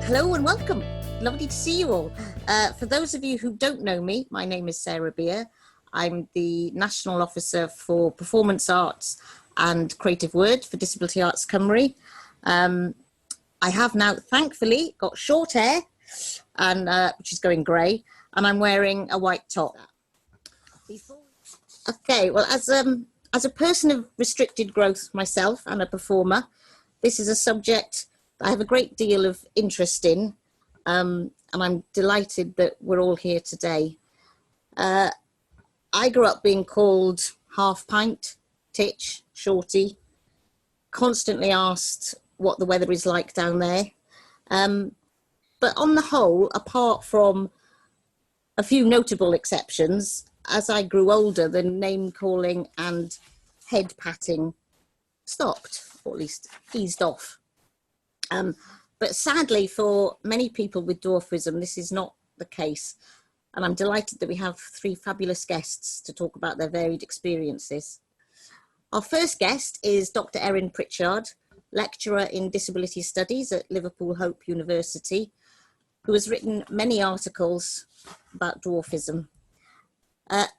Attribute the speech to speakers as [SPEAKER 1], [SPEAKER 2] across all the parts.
[SPEAKER 1] Hello and welcome. Lovely to see you all. For those of you who don't know me, my name is Sarah Beer. I'm the National Officer for Performance Arts and Creative Word for Disability Arts Cymru. I have now, thankfully, got short hair, and which is going grey, and I'm wearing a white top. Okay, well, as a person of restricted growth myself and a performer, this is a subject I have a great deal of interest in, and I'm delighted that we're all here today. I grew up being called half pint, titch, shorty, constantly asked what the weather is like down there. But on the whole, apart from a few notable exceptions, as I grew older, the name calling and head patting stopped, or at least eased off. But sadly, for many people with dwarfism, this is not the case. And I'm delighted that we have three fabulous guests to talk about their varied experiences. Our first guest is Dr. Erin Pritchard, lecturer in disability studies at Liverpool Hope University, who has written many articles about dwarfism.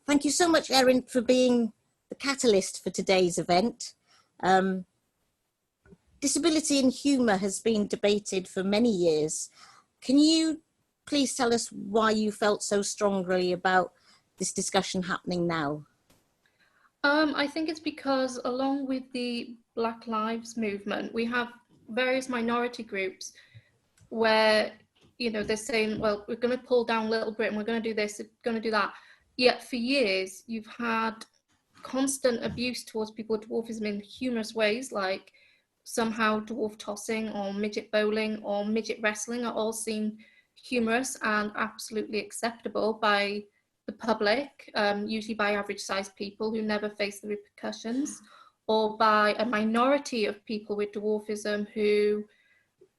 [SPEAKER 1] Thank you so much, Erin, for being the catalyst for today's event. Disability in humour has been debated for many years. Can you please tell us why you felt so strongly about this discussion happening now?
[SPEAKER 2] I think it's because along with the Black Lives movement, we have various minority groups where, you know, they're saying, well, we're going to pull down Little Britain, we're going to do this, we're going to do that. Yet for years, you've had constant abuse towards people with dwarfism in humorous ways, like somehow dwarf tossing or midget bowling or midget wrestling are all seen humorous and absolutely acceptable by the public, usually by average sized people who never face the repercussions, or by a minority of people with dwarfism who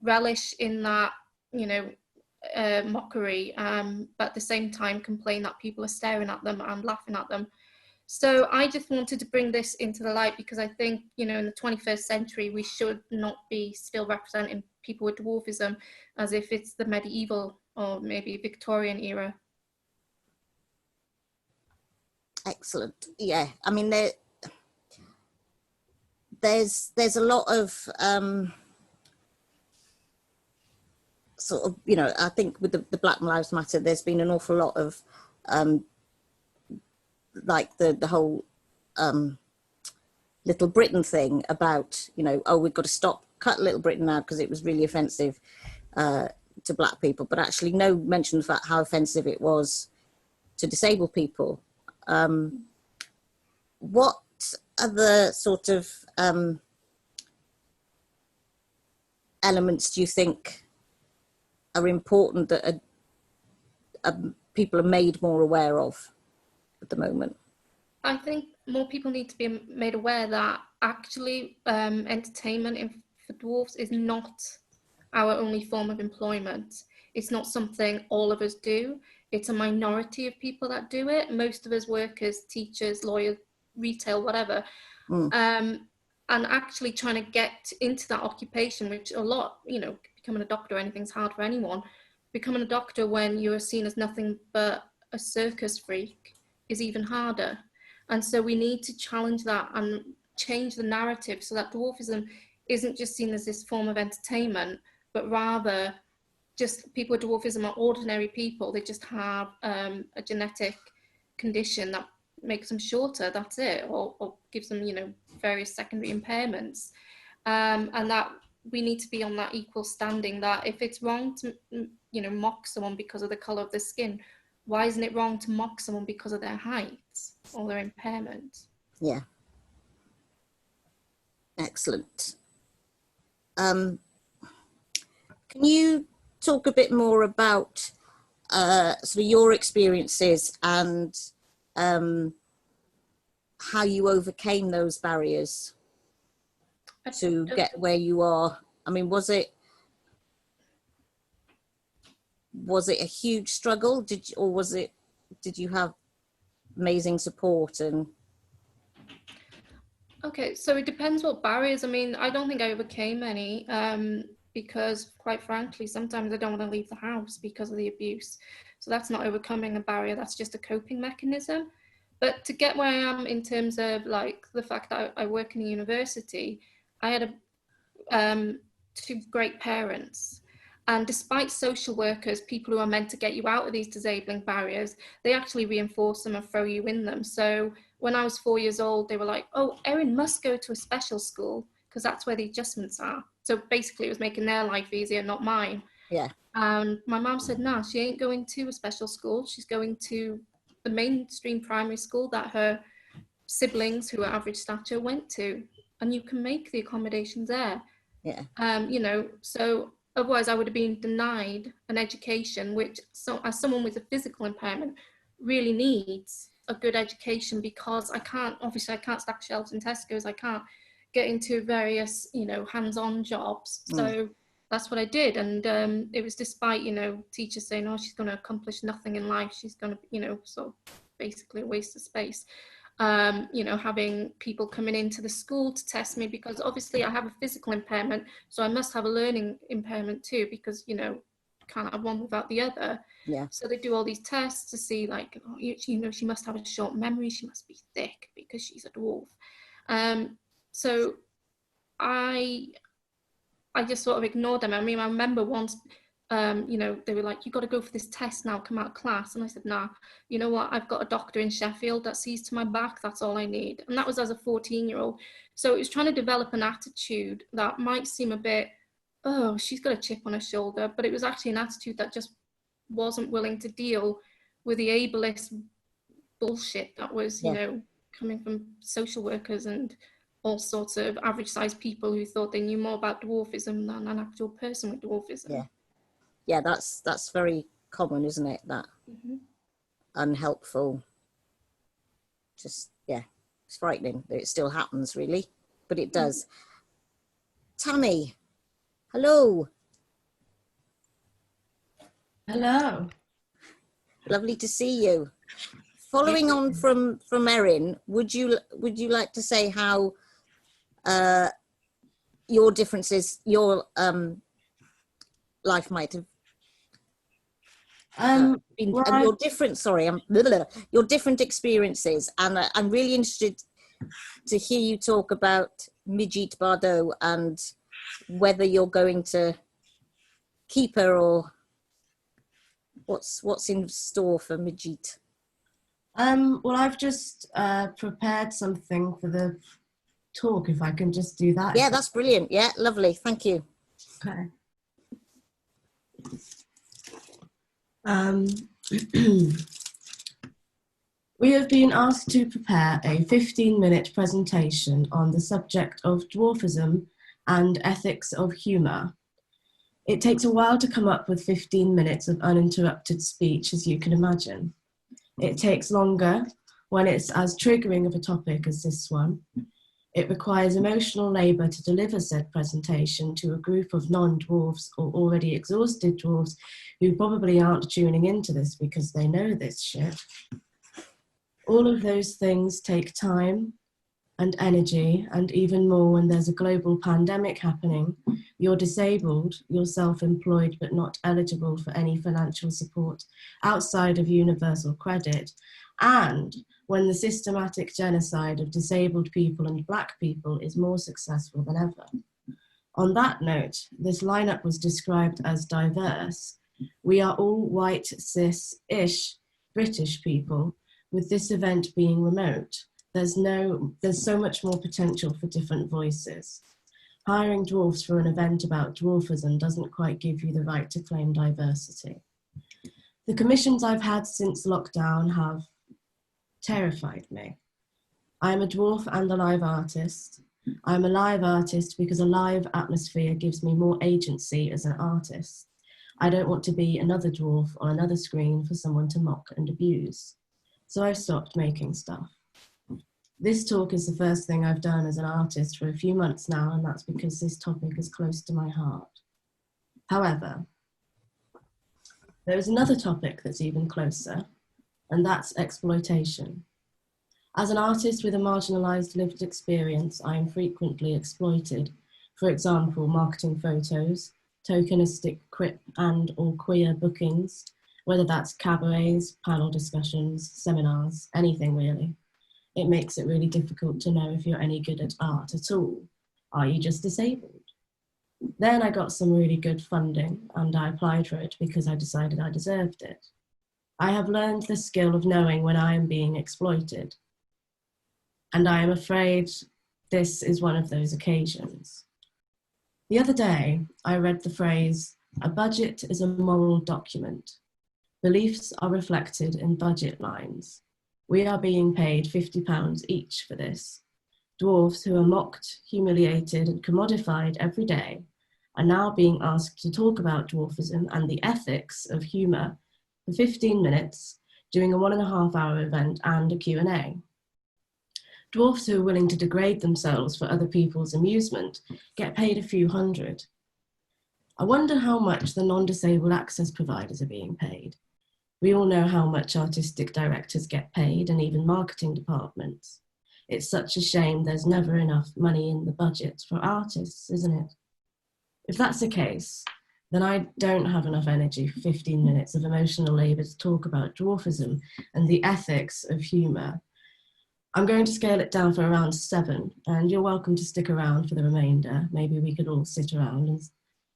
[SPEAKER 2] relish in that, you know, mockery, but at the same time complain that people are staring at them and laughing at them. So I just wanted to bring this into the light because I think, you know, in the 21st century, we should not be still representing people with dwarfism as if it's the medieval or maybe Victorian era.
[SPEAKER 1] Excellent. Yeah, I mean, there's a lot of sort of, you know, I think with the Black Lives Matter, there's been an awful lot of like the whole Little Britain thing about, you know, oh, we've got to cut Little Britain out because it was really offensive to Black people, but actually no mention of that, how offensive it was to disabled people. What other sort of elements do you think are important that people are made more aware of at the moment?
[SPEAKER 2] I think more people need to be made aware that actually entertainment for dwarfs is not our only form of employment. It's not something all of us do. It's a minority of people that do it. Most of us work as teachers, lawyers, retail, whatever. And actually trying to get into that occupation, which a lot, you know, becoming a doctor, anything's hard for anyone. Becoming a doctor when you are seen as nothing but a circus freak is even harder. And so we need to challenge that and change the narrative so that dwarfism isn't just seen as this form of entertainment, but rather just people with dwarfism are ordinary people. They just have a genetic condition that makes them shorter, that's it, or gives them, you know, various secondary impairments. And that we need to be on that equal standing, that if it's wrong to, you know, mock someone because of the colour of their skin, why isn't it wrong to mock someone because of their height or their impairment? Yeah.
[SPEAKER 1] Excellent. Can you talk a bit more about sort of your experiences and how you overcame those barriers to get where you are? I mean, was it a huge struggle? Did you have amazing support? And
[SPEAKER 2] okay, so it depends what barriers. I mean, I don't think I overcame any. because, quite frankly, sometimes I don't want to leave the house because of the abuse. So that's not overcoming a barrier, that's just a coping mechanism. But to get where I am in terms of like the fact that I work in a university, I had two great parents. And despite social workers, people who are meant to get you out of these disabling barriers, they actually reinforce them and throw you in them. So when I was 4 years old, they were like, oh, Erin must go to a special school because that's where the adjustments are. So basically it was making their life easier, not mine.
[SPEAKER 1] Yeah.
[SPEAKER 2] And my mom said, nah, she ain't going to a special school. She's going to the mainstream primary school that her siblings who are average stature went to. And you can make the accommodations there.
[SPEAKER 1] Yeah.
[SPEAKER 2] You know, so otherwise I would have been denied an education, which, so as someone with a physical impairment, really needs a good education, because I can't stack shelves in Tesco's, I can't get into various, you know, hands-on jobs. So that's what I did. And it was despite, you know, teachers saying, oh, she's going to accomplish nothing in life, she's going to, you know, sort of basically a waste of space. You know, having people coming into the school to test me, because obviously I have a physical impairment, so I must have a learning impairment too, because, you know, can't have one without the other.
[SPEAKER 1] Yeah.
[SPEAKER 2] So they do all these tests to see, like, oh, you know, she must have a short memory, she must be thick because she's a dwarf. So I just sort of ignored them. I mean, I remember once, you know, they were like, you got to go for this test now, come out of class. And I said, nah, you know what? I've got a doctor in Sheffield that sees to my back. That's all I need. And that was as a 14-year-old. So it was trying to develop an attitude that might seem a bit, oh, she's got a chip on her shoulder. But it was actually an attitude that just wasn't willing to deal with the ableist bullshit that was, you know, coming from social workers and all sorts of average sized people who thought they knew more about dwarfism than an actual person with dwarfism.
[SPEAKER 1] Yeah. Yeah, that's very common, isn't it? That unhelpful, just, yeah, it's frightening that it still happens, really, but it does. Tammy, hello.
[SPEAKER 3] Hello.
[SPEAKER 1] Lovely to see you. Following on from Erin, would you like to say how your differences, your life might have been,
[SPEAKER 3] well,
[SPEAKER 1] and your different, your different experiences, and I'm really interested to hear you talk about Mijit Bardot and whether you're going to keep her or what's in store for Mijit.
[SPEAKER 3] well, I've just prepared something for the talk, if I can just do that.
[SPEAKER 1] Yeah, that's brilliant. Yeah, lovely. Thank you.
[SPEAKER 3] Okay. We have been asked to prepare a 15-minute presentation on the subject of dwarfism and ethics of humour. It takes a while to come up with 15 minutes of uninterrupted speech, as you can imagine. It takes longer when it's as triggering of a topic as this one. It requires emotional labour to deliver said presentation to a group of non-dwarfs or already exhausted dwarfs who probably aren't tuning into this because they know this shit. All of those things take time and energy, and even more when there's a global pandemic happening, you're disabled, you're self-employed but not eligible for any financial support outside of universal credit, and when the systematic genocide of disabled people and Black people is more successful than ever. On that note, this lineup was described as diverse. We are all white, cis-ish British people, with this event being remote. There's so much more potential for different voices. Hiring dwarfs for an event about dwarfism doesn't quite give you the right to claim diversity. The commissions I've had since lockdown have terrified me. I'm a dwarf and a live artist. I'm a live artist because a live atmosphere gives me more agency as an artist. I don't want to be another dwarf on another screen for someone to mock and abuse. So I've stopped making stuff. This talk is the first thing I've done as an artist for a few months now, and that's because this topic is close to my heart. However, there is another topic that's even closer, and that's exploitation. As an artist with a marginalised lived experience, I am frequently exploited. For example, marketing photos, tokenistic Crip and or queer bookings, whether that's cabarets, panel discussions, seminars, anything really. It makes it really difficult to know if you're any good at art at all. Are you just disabled? Then I got some really good funding and I applied for it because I decided I deserved it. I have learned the skill of knowing when I am being exploited. And I am afraid this is one of those occasions. The other day, I read the phrase, "A budget is a moral document. Beliefs are reflected in budget lines. We are being paid £50 each for this. Dwarfs who are mocked, humiliated, and commodified every day are now being asked to talk about dwarfism and the ethics of humour for 15 minutes during a 1.5-hour event and a Q&A. Dwarfs who are willing to degrade themselves for other people's amusement get paid a few hundred. I wonder how much the non-disabled access providers are being paid. We all know how much artistic directors get paid and even marketing departments. It's such a shame there's never enough money in the budget for artists, isn't it? If that's the case, then I don't have enough energy for 15 minutes of emotional labour to talk about dwarfism and the ethics of humour. I'm going to scale it down for around 7, and you're welcome to stick around for the remainder. Maybe we could all sit around and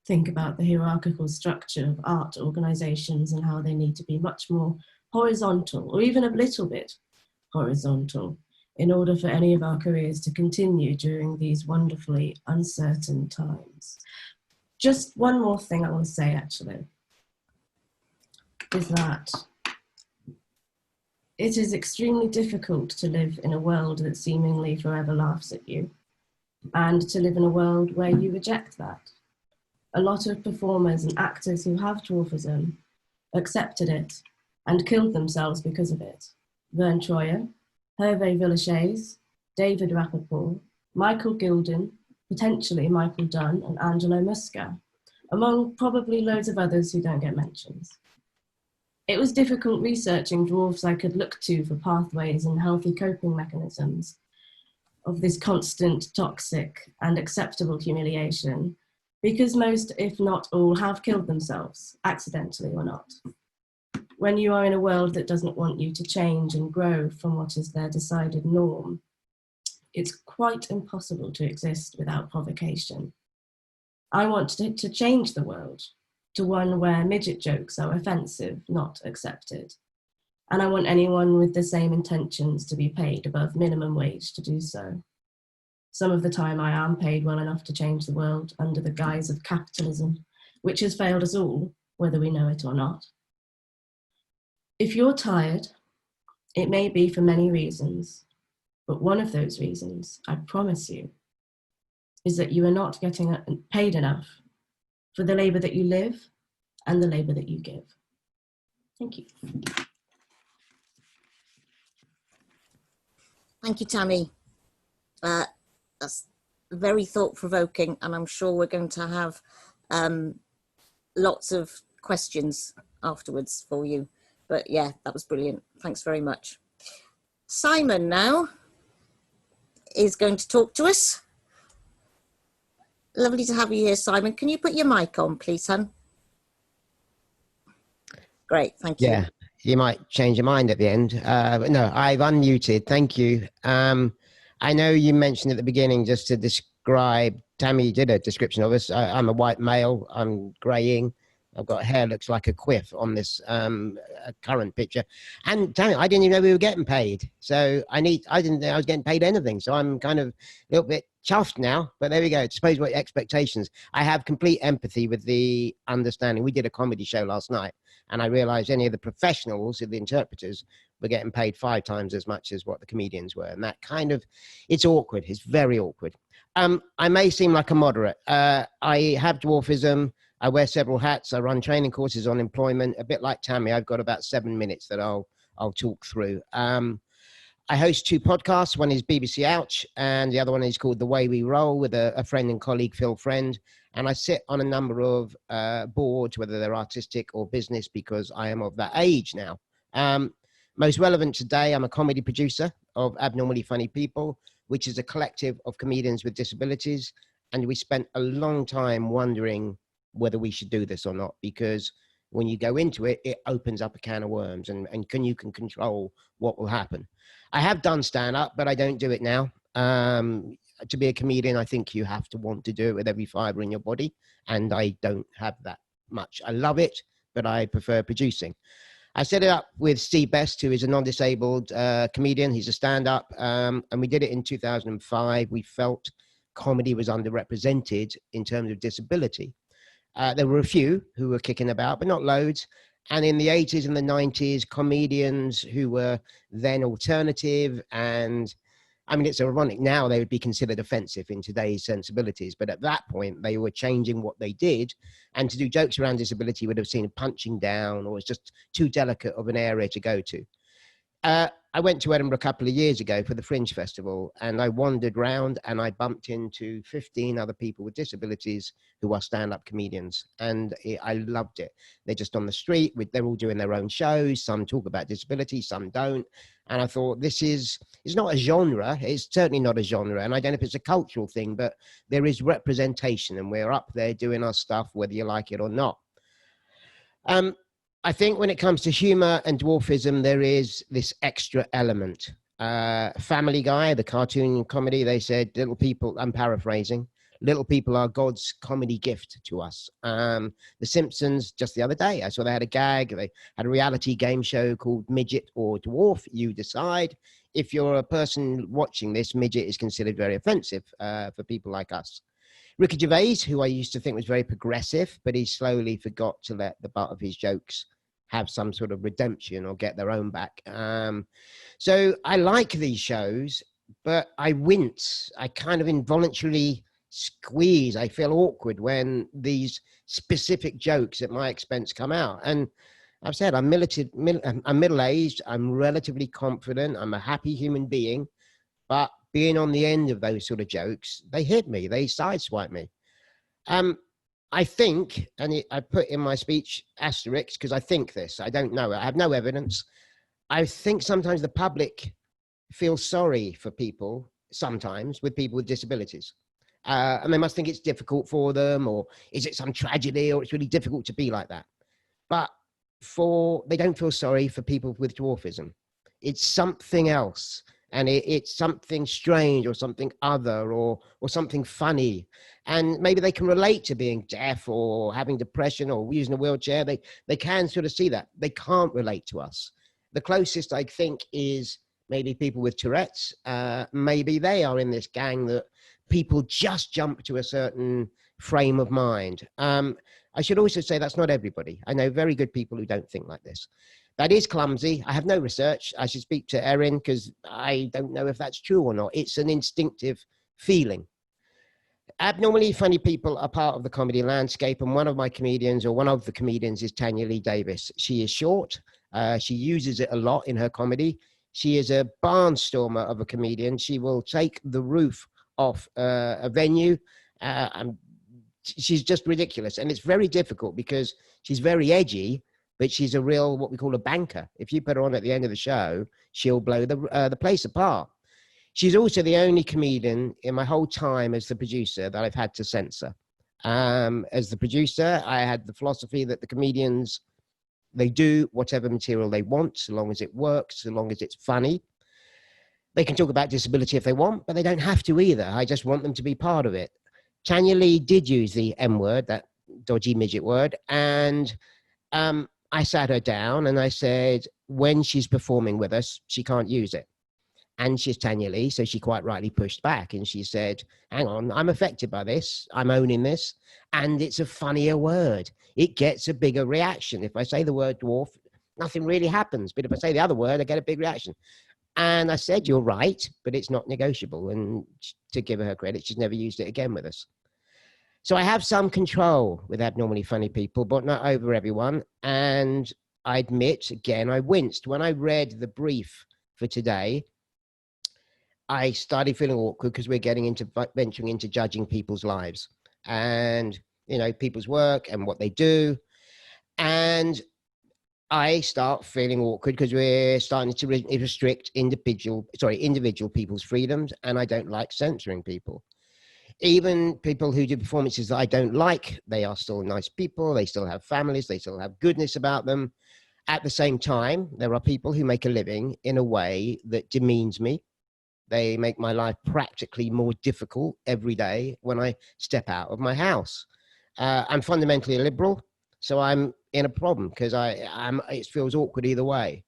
[SPEAKER 3] think about the hierarchical structure of art organisations and how they need to be much more horizontal, or even a little bit horizontal, in order for any of our careers to continue during these wonderfully uncertain times. Just one more thing I want to say, actually, is that it is extremely difficult to live in a world that seemingly forever laughs at you, and to live in a world where you reject that. A lot of performers and actors who have dwarfism accepted it and killed themselves because of it. Vern Troyer, Hervé Villechaize, David Rappaport, Michael Gilden, potentially Michael Dunn and Angelo Musca, among probably loads of others who don't get mentions. It was difficult researching dwarfs I could look to for pathways and healthy coping mechanisms of this constant, toxic and acceptable humiliation, because most, if not all, have killed themselves, accidentally or not. When you are in a world that doesn't want you to change and grow from what is their decided norm, it's quite impossible to exist without provocation. I want to change the world to one where midget jokes are offensive, not accepted. And I want anyone with the same intentions to be paid above minimum wage to do so. Some of the time I am paid well enough to change the world under the guise of capitalism, which has failed us all, whether we know it or not. If you're tired, it may be for many reasons, but one of those reasons, I promise you, is that you are not getting paid enough for the labour that you live and the labour that you give. Thank you.
[SPEAKER 1] Thank you, Tammy. That's very thought-provoking, and I'm sure we're going to have lots of questions afterwards for you. But yeah, that was brilliant. Thanks very much. Simon now is going to talk to us. Lovely to have you here, Simon. Can you put your mic on, please, hon? Great, thank you.
[SPEAKER 4] Yeah, you might change your mind at the end. But no, I've unmuted. Thank you. I know you mentioned at the beginning, just to describe, Tammy did a description of us. I'm a white male. I'm greying. I've got hair looks like a quiff on this current picture. And Tammy, I didn't even know we were getting paid. So I didn't know I was getting paid anything. So I'm kind of a little bit chuffed now. But there we go. I suppose what expectations. I have complete empathy with the understanding. We did a comedy show last night, and I realized any of the professionals, the interpreters, were getting paid 5 times as much as what the comedians were. And that kind of, it's awkward. It's very awkward. I may seem like a moderate. I have dwarfism. I wear several hats. I run training courses on employment. A bit like Tammy, I've got about 7 minutes that I'll talk through. I host 2 podcasts. One is BBC Ouch, and the other one is called The Way We Roll with a friend and colleague, Phil Friend. And I sit on a number of boards, whether they're artistic or business, because I am of that age now. Most relevant today, I'm a comedy producer of Abnormally Funny People, which is a collective of comedians with disabilities. And we spent a long time wondering whether we should do this or not, because when you go into it, it opens up a can of worms, and you can control what will happen. I have done stand-up, but I don't do it now. To be a comedian, I think you have to want to do it with every fiber in your body, and I don't have that much. I love it, but I prefer producing. I set it up with Steve Best, who is a non-disabled comedian. He's a stand-up, and we did it in 2005. We felt comedy was underrepresented in terms of disability. There were a few who were kicking about, but not loads. And in the 80s and the 90s, comedians who were then alternative, and I mean, it's ironic now, they would be considered offensive in today's sensibilities. But at that point, they were changing what they did. And to do jokes around disability would have seen punching down, or it's just too delicate of an area to go to. I went to Edinburgh a couple of years ago for the Fringe Festival, and I wandered round and I bumped into 15 other people with disabilities who are stand-up comedians, and I loved it. They're just on the street, they're all doing their own shows. Some talk about disability, some don't. And I thought, it's not a genre. It's certainly not a genre. And I don't know if it's a cultural thing, but there is representation, and we're up there doing our stuff, whether you like it or not. I think when it comes to humor and dwarfism, there is this extra element. Family Guy, the cartoon comedy, they said, little people, I'm paraphrasing, little people are God's comedy gift to us. The Simpsons, just the other day, I saw they had a gag. They had a reality game show called Midget or Dwarf. You decide. If you're a person watching this, midget is considered very offensive for people like us. Ricky Gervais, who I used to think was very progressive, but he slowly forgot to let the butt of his jokes have some sort of redemption or get their own back. So I like these shows, but I wince. I kind of involuntarily squeeze. I feel awkward when these specific jokes at my expense come out. And I've said I'm middle-aged, I'm relatively confident, I'm a happy human being, but being on the end of those sort of jokes, they hit me, they sideswipe me. I think, and I put in my speech asterisks because I think this, I don't know, I have no evidence. I think sometimes the public feels sorry for people, sometimes, with people with disabilities. And they must think it's difficult for them, or is it some tragedy, or it's really difficult to be like that. But they don't feel sorry for people with dwarfism. It's something else. And it's something strange or something other or something funny. And maybe they can relate to being deaf or having depression or using a wheelchair. They can sort of see that. They can't relate to us. The closest I think is maybe people with Tourette's. Maybe they are in this gang that people just jump to a certain frame of mind. I should also say that's not everybody. I know very good people who don't think like this. That is clumsy. I have no research. I should speak to Erin because I don't know if that's true or not. It's an instinctive feeling. Abnormally funny people are part of the comedy landscape, and one of the comedians is Tanya Lee Davis. She is short. She uses it a lot in her comedy. She is a barnstormer of a comedian. She will take the roof off a venue. She's just ridiculous, and it's very difficult because she's very edgy, but she's a real, what we call a banker. If you put her on at the end of the show, she'll blow the place apart. She's also the only comedian in my whole time as the producer that I've had to censor. As the producer, I had the philosophy that the comedians, they do whatever material they want, so long as it works, so long as it's funny. They can talk about disability if they want, but they don't have to either. I just want them to be part of it. Tanya Lee did use the M word, that dodgy midget word, and I sat her down and I said, when she's performing with us, she can't use it. And she's Tanya Lee, so she quite rightly pushed back. And she said, hang on, I'm affected by this. I'm owning this. And it's a funnier word. It gets a bigger reaction. If I say the word dwarf, nothing really happens. But if I say the other word, I get a big reaction. And I said, you're right, but it's not negotiable. And to give her credit, she's never used it again with us. So I have some control with abnormally funny people, but not over everyone. And I admit, again, I winced. When I read the brief for today, I started feeling awkward because we're venturing into judging people's lives and, people's work and what they do. And I start feeling awkward because we're starting to restrict individual people's freedoms, and I don't like censoring people. Even people who do performances that I don't like, they are still nice people. They still have families. They still have goodness about them. At the same time, there are people who make a living in a way that demeans me. They make my life practically more difficult every day when I step out of my house. I'm fundamentally a liberal, so I'm in a problem because it feels awkward either way.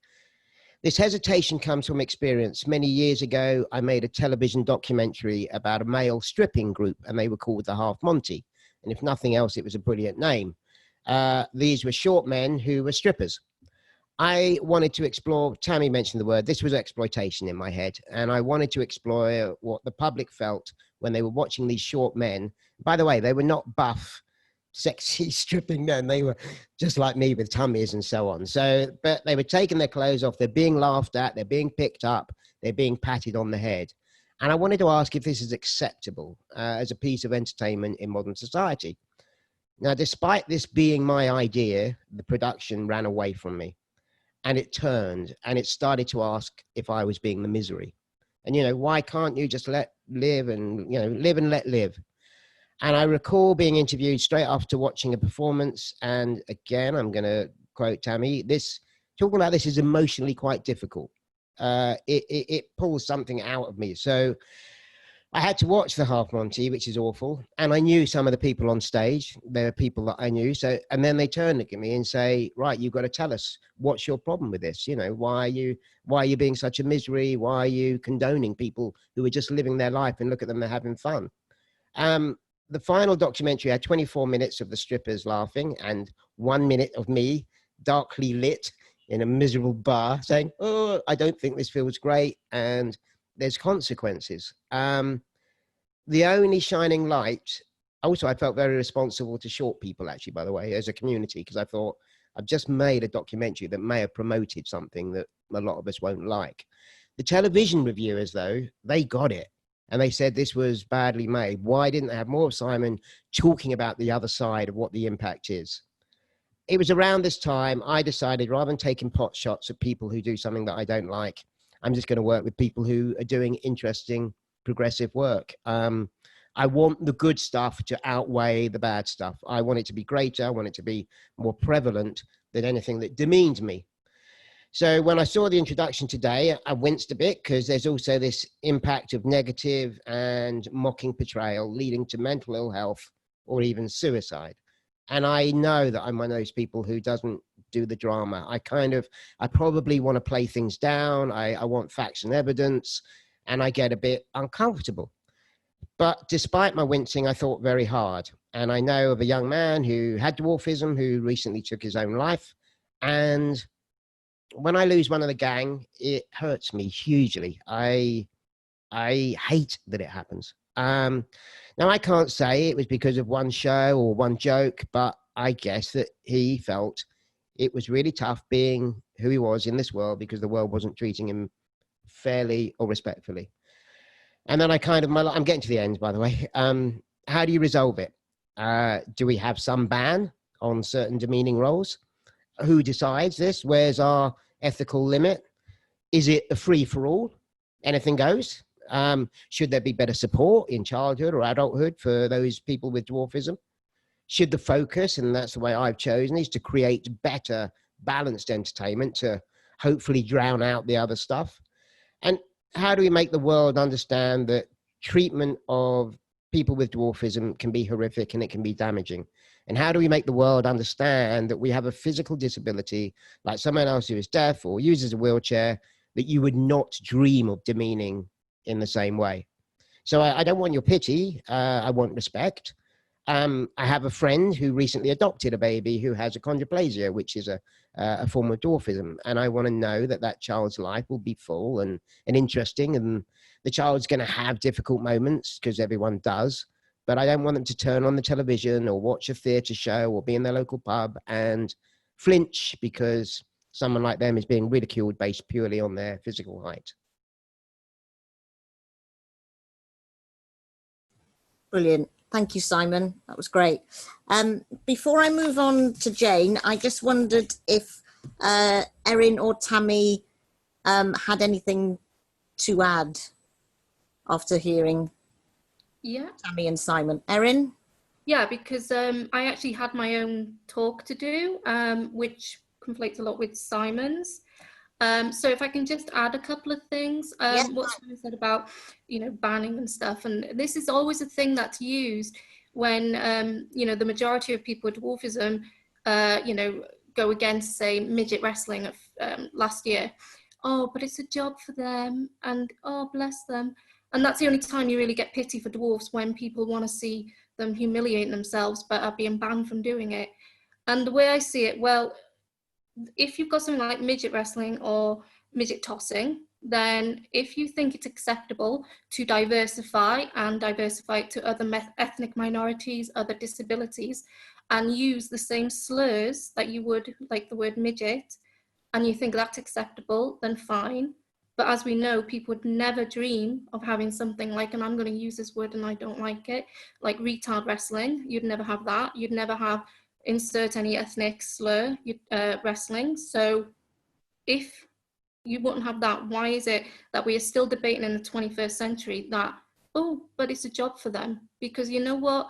[SPEAKER 4] This hesitation comes from experience. Many years ago, I made a television documentary about a male stripping group, and they were called the Half Monty. And if nothing else, it was a brilliant name. These were short men who were strippers. I wanted to explore, Tammy mentioned the word, this was exploitation in my head. And I wanted to explore what the public felt when they were watching these short men. By the way, they were not buff, sexy stripping men. They were just like me with tummies and so on. So, but they were taking their clothes off. They're being laughed at. They're being picked up. They're being patted on the head. And I wanted to ask if this is acceptable as a piece of entertainment in modern society. Now, despite this being my idea, the production ran away from me. And it turned and it started to ask if I was being the misery. And, you know, why can't you just let live and, you know, live and let live? And I recall being interviewed straight after watching a performance. And again, I'm going to quote Tammy, talking about this is emotionally quite difficult. It pulls something out of me. So I had to watch the Half Monty, which is awful. And I knew some of the people on stage. There were people that I knew. So, and then they turn at me and say, right, you've got to tell us what's your problem with this? You know, why are you being such a misery? Why are you condoning people who are just living their life and look at them, they're having fun? The final documentary had 24 minutes of the strippers laughing and 1 minute of me darkly lit in a miserable bar saying, oh, I don't think this feels great. And there's consequences. The only shining light, also I felt very responsible to short people actually, by the way, as a community, because I thought I've just made a documentary that may have promoted something that a lot of us won't like. The television reviewers though, they got it. And they said this was badly made. Why didn't they have more of Simon talking about the other side of what the impact is? It was around this time I decided rather than taking pot shots at people who do something that I don't like, I'm just going to work with people who are doing interesting, progressive work. I want the good stuff to outweigh the bad stuff. I want it to be greater. I want it to be more prevalent than anything that demeans me. So when I saw the introduction today, I winced a bit because there's also this impact of negative and mocking portrayal leading to mental ill health or even suicide. And I know that I'm one of those people who doesn't do the drama. I probably want to play things down. I want facts and evidence, and I get a bit uncomfortable. But despite my wincing, I thought very hard. And I know of a young man who had dwarfism who recently took his own life. And when I lose one of the gang, it hurts me hugely. I hate that it happens. Now, I can't say it was because of one show or one joke, but I guess that he felt it was really tough being who he was in this world because the world wasn't treating him fairly or respectfully. And then I'm getting to the end, by the way. How do you resolve it? Do we have some ban on certain demeaning roles? Who decides this? Where's our ethical limit? Is it a free for all? Anything goes? Should there be better support in childhood or adulthood for those people with dwarfism? Should the focus, and that's the way I've chosen, is to create better balanced entertainment to hopefully drown out the other stuff? And how do we make the world understand that treatment of people with dwarfism can be horrific and it can be damaging? And how do we make the world understand that we have a physical disability, like someone else who is deaf or uses a wheelchair, that you would not dream of demeaning in the same way? So I don't want your pity. I want respect. I have a friend who recently adopted a baby who has achondroplasia, which is a form of dwarfism. And I want to know that that child's life will be full and interesting. And the child's going to have difficult moments because everyone does. But I don't want them to turn on the television or watch a theatre show or be in their local pub and flinch because someone like them is being ridiculed based purely on their physical height.
[SPEAKER 1] Brilliant. Thank you, Simon. That was great. Before I move on to Jane, I just wondered if Erin or Tammy had anything to add after hearing
[SPEAKER 2] Yeah.
[SPEAKER 1] Tammy and Simon. Erin?
[SPEAKER 2] Yeah, because I actually had my own talk to do, which conflicts a lot with Simon's. So if I can just add a couple of things,
[SPEAKER 1] Yes.
[SPEAKER 2] what Simon said about, banning and stuff, and this is always a thing that's used when, the majority of people with dwarfism, go against, say, midget wrestling of last year. Oh, but it's a job for them, and oh, bless them. And that's the only time you really get pity for dwarfs, when people want to see them humiliate themselves but are being banned from doing it. And the way I see it, well, if you've got something like midget wrestling or midget tossing, then if you think it's acceptable to diversify it to other ethnic minorities, other disabilities, and use the same slurs that you would, like the word midget, and you think that's acceptable, then fine. But as we know, people would never dream of having something like, and I'm going to use this word and I don't like it, like retard wrestling. You'd never have that. You'd never have insert any ethnic slur wrestling. So if you wouldn't have that, why is it that we are still debating in the 21st century that, oh, but it's a job for them? Because you know what?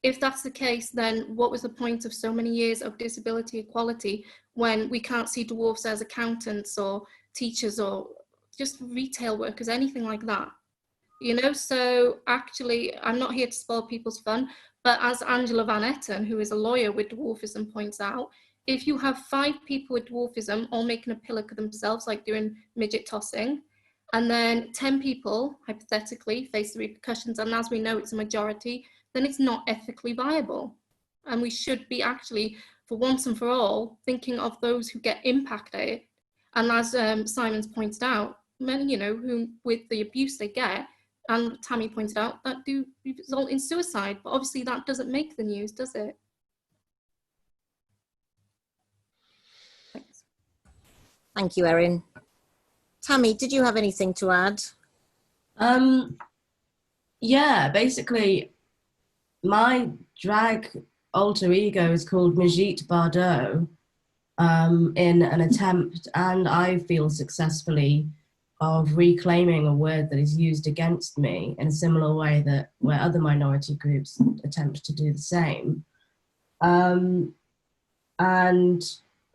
[SPEAKER 2] If that's the case, then what was the point of so many years of disability equality when we can't see dwarfs as accountants or teachers or just retail workers, anything like that? So actually, I'm not here to spoil people's fun, but as Angela Van Etten, who is a lawyer with dwarfism, points out, if you have 5 people with dwarfism all making a pillock of themselves, like doing midget tossing, and then 10 people, hypothetically, face the repercussions, and as we know, it's a majority, then it's not ethically viable. And we should be actually, for once and for all, thinking of those who get impacted. And as Simon's pointed out, many, who with the abuse they get, and Tammy pointed out, that do result in suicide. But obviously that doesn't make the news, does it? Thanks.
[SPEAKER 1] Thank you, Erin. Tammy, did you have anything to add?
[SPEAKER 3] Yeah, basically, my drag alter ego is called Majit Bardot, in an attempt, and I feel successfully, of reclaiming a word that is used against me in a similar way that where other minority groups attempt to do the same. And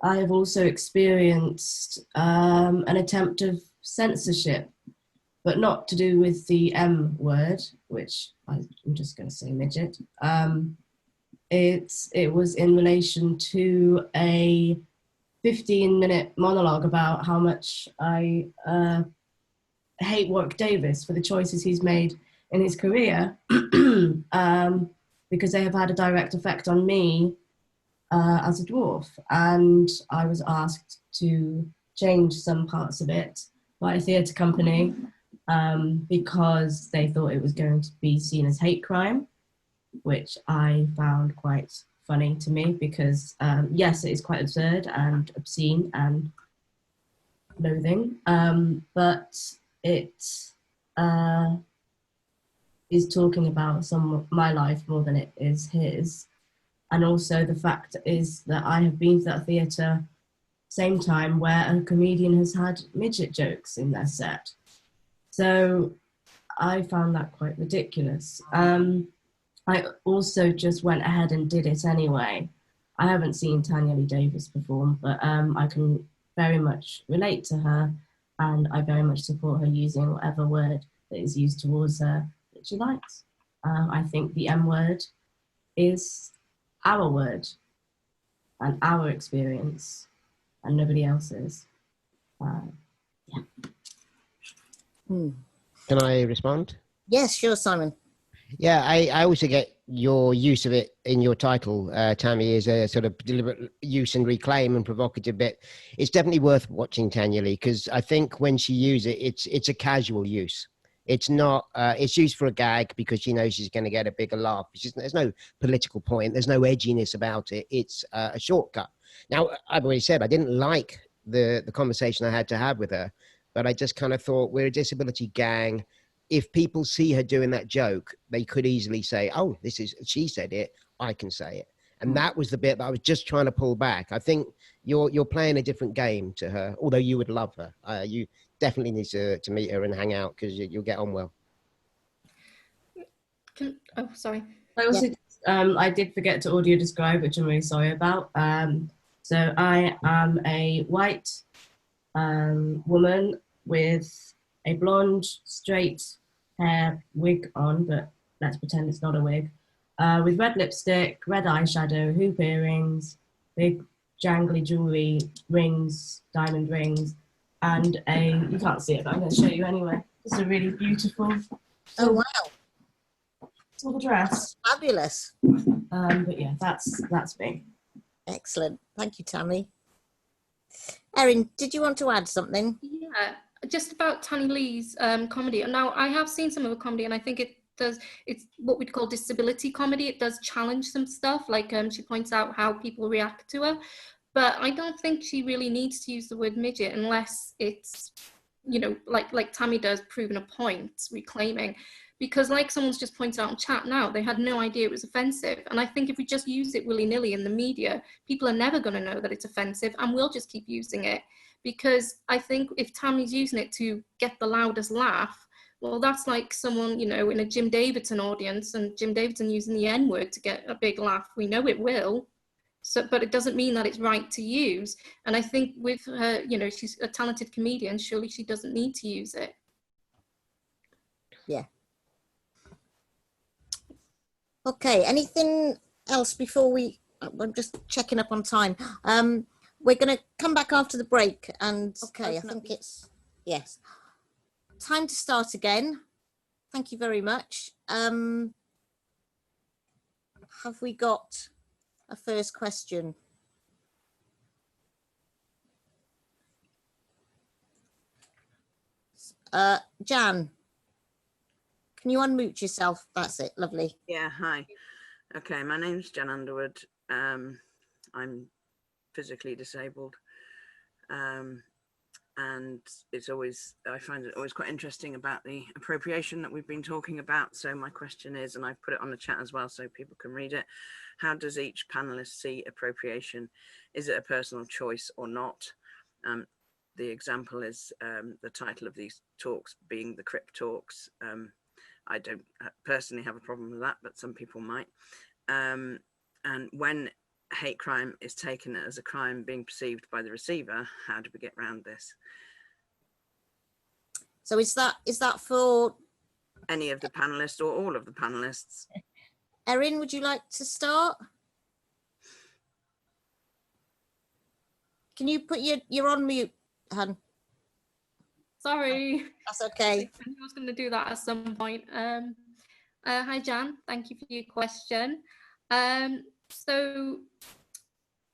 [SPEAKER 3] I have also experienced an attempt of censorship, but not to do with the M word, which I'm just going to say midget. It was in relation to a 15-minute monologue about how much I hate Warwick Davis for the choices he's made in his career, because they have had a direct effect on me as a dwarf. And I was asked to change some parts of it by a theatre company because they thought it was going to be seen as hate crime, which I found quite funny to me because, yes, it is quite absurd and obscene and loathing, but it is talking about my life more than it is his. And also the fact is that I have been to that theatre same time where a comedian has had midget jokes in their set. So I found that quite ridiculous. I also just went ahead and did it anyway. I haven't seen Tanya Lee Davis perform, but I can very much relate to her, and I very much support her using whatever word that is used towards her that she likes. I think the M word is our word and our experience and nobody else's. Yeah.
[SPEAKER 4] Can I respond?
[SPEAKER 1] Yes, sure, Simon.
[SPEAKER 4] Yeah, I also get your use of it in your title, Tammy, is a sort of deliberate use and reclaim and provocative bit. It's definitely worth watching Tanya Lee, because I think when she uses it, it's a casual use. It's not, it's used for a gag because she knows she's going to get a bigger laugh. There's no political point. There's no edginess about it. It's a shortcut. Now, I've already said I didn't like the conversation I had to have with her, but I just kind of thought, we're a disability gang. If people see her doing that joke, they could easily say, oh, she said it, I can say it. And that was the bit that I was just trying to pull back. I think you're playing a different game to her, although you would love her. You definitely need to meet her and hang out, because you'll get on well.
[SPEAKER 2] Oh, sorry.
[SPEAKER 3] I also, I did forget to audio describe, which I'm really sorry about. So I am a white woman with a blonde, straight hair wig on, but let's pretend it's not a wig, with red lipstick, red eyeshadow, hoop earrings, big jangly jewelry, rings, diamond rings, and you can't see it, but I'm going to show you anyway. It's a really beautiful
[SPEAKER 1] Oh, wow.
[SPEAKER 3] little dress.
[SPEAKER 1] Fabulous.
[SPEAKER 3] But yeah, that's me.
[SPEAKER 1] Excellent. Thank you, Tammy. Erin, did you want to add something?
[SPEAKER 2] Yeah, just about Tanny Lee's comedy. Now, I have seen some of the comedy, and I think it's what we'd call disability comedy. It does challenge some stuff, like she points out how people react to her. But I don't think she really needs to use the word midget unless it's, you know, like Tammy does, proving a point, reclaiming. Because like someone's just pointed out in chat now, they had no idea it was offensive. And I think if we just use it willy-nilly in the media, people are never going to know that it's offensive, and we'll just keep using it. Because I think if Tammy's using it to get the loudest laugh, well, that's like someone, you know, in a Jim Davidson audience, and Jim Davidson using the N-word to get a big laugh. We know it will. So, but it doesn't mean that it's right to use. And I think with her, you know, she's a talented comedian, surely she doesn't need to use it.
[SPEAKER 1] Yeah. Okay, anything else before I'm just checking up on time. We're going to come back after the break, and okay, I think it's, yes, time to start again. Thank you very much. Have we got a first question? Jan, can you unmute yourself? That's it. Lovely.
[SPEAKER 5] Yeah, hi. Okay, my name's Jan Underwood. I'm physically disabled. And I find it always quite interesting about the appropriation that we've been talking about. So my question is, and I've put it on the chat as well so people can read it, how does each panelist see appropriation? Is it a personal choice or not? The example is the title of these talks being the Crip talks. I don't personally have a problem with that, but some people might. And when hate crime is taken as a crime being perceived by the receiver, how do we get around this?
[SPEAKER 1] So is that for
[SPEAKER 5] any of the panelists or all of the panelists?
[SPEAKER 1] Erin, would you like to start? Can you put you're on mute, hun?
[SPEAKER 2] Sorry.
[SPEAKER 1] That's okay.
[SPEAKER 2] I was going to do that at some point. Hi, Jan. Thank you for your question. So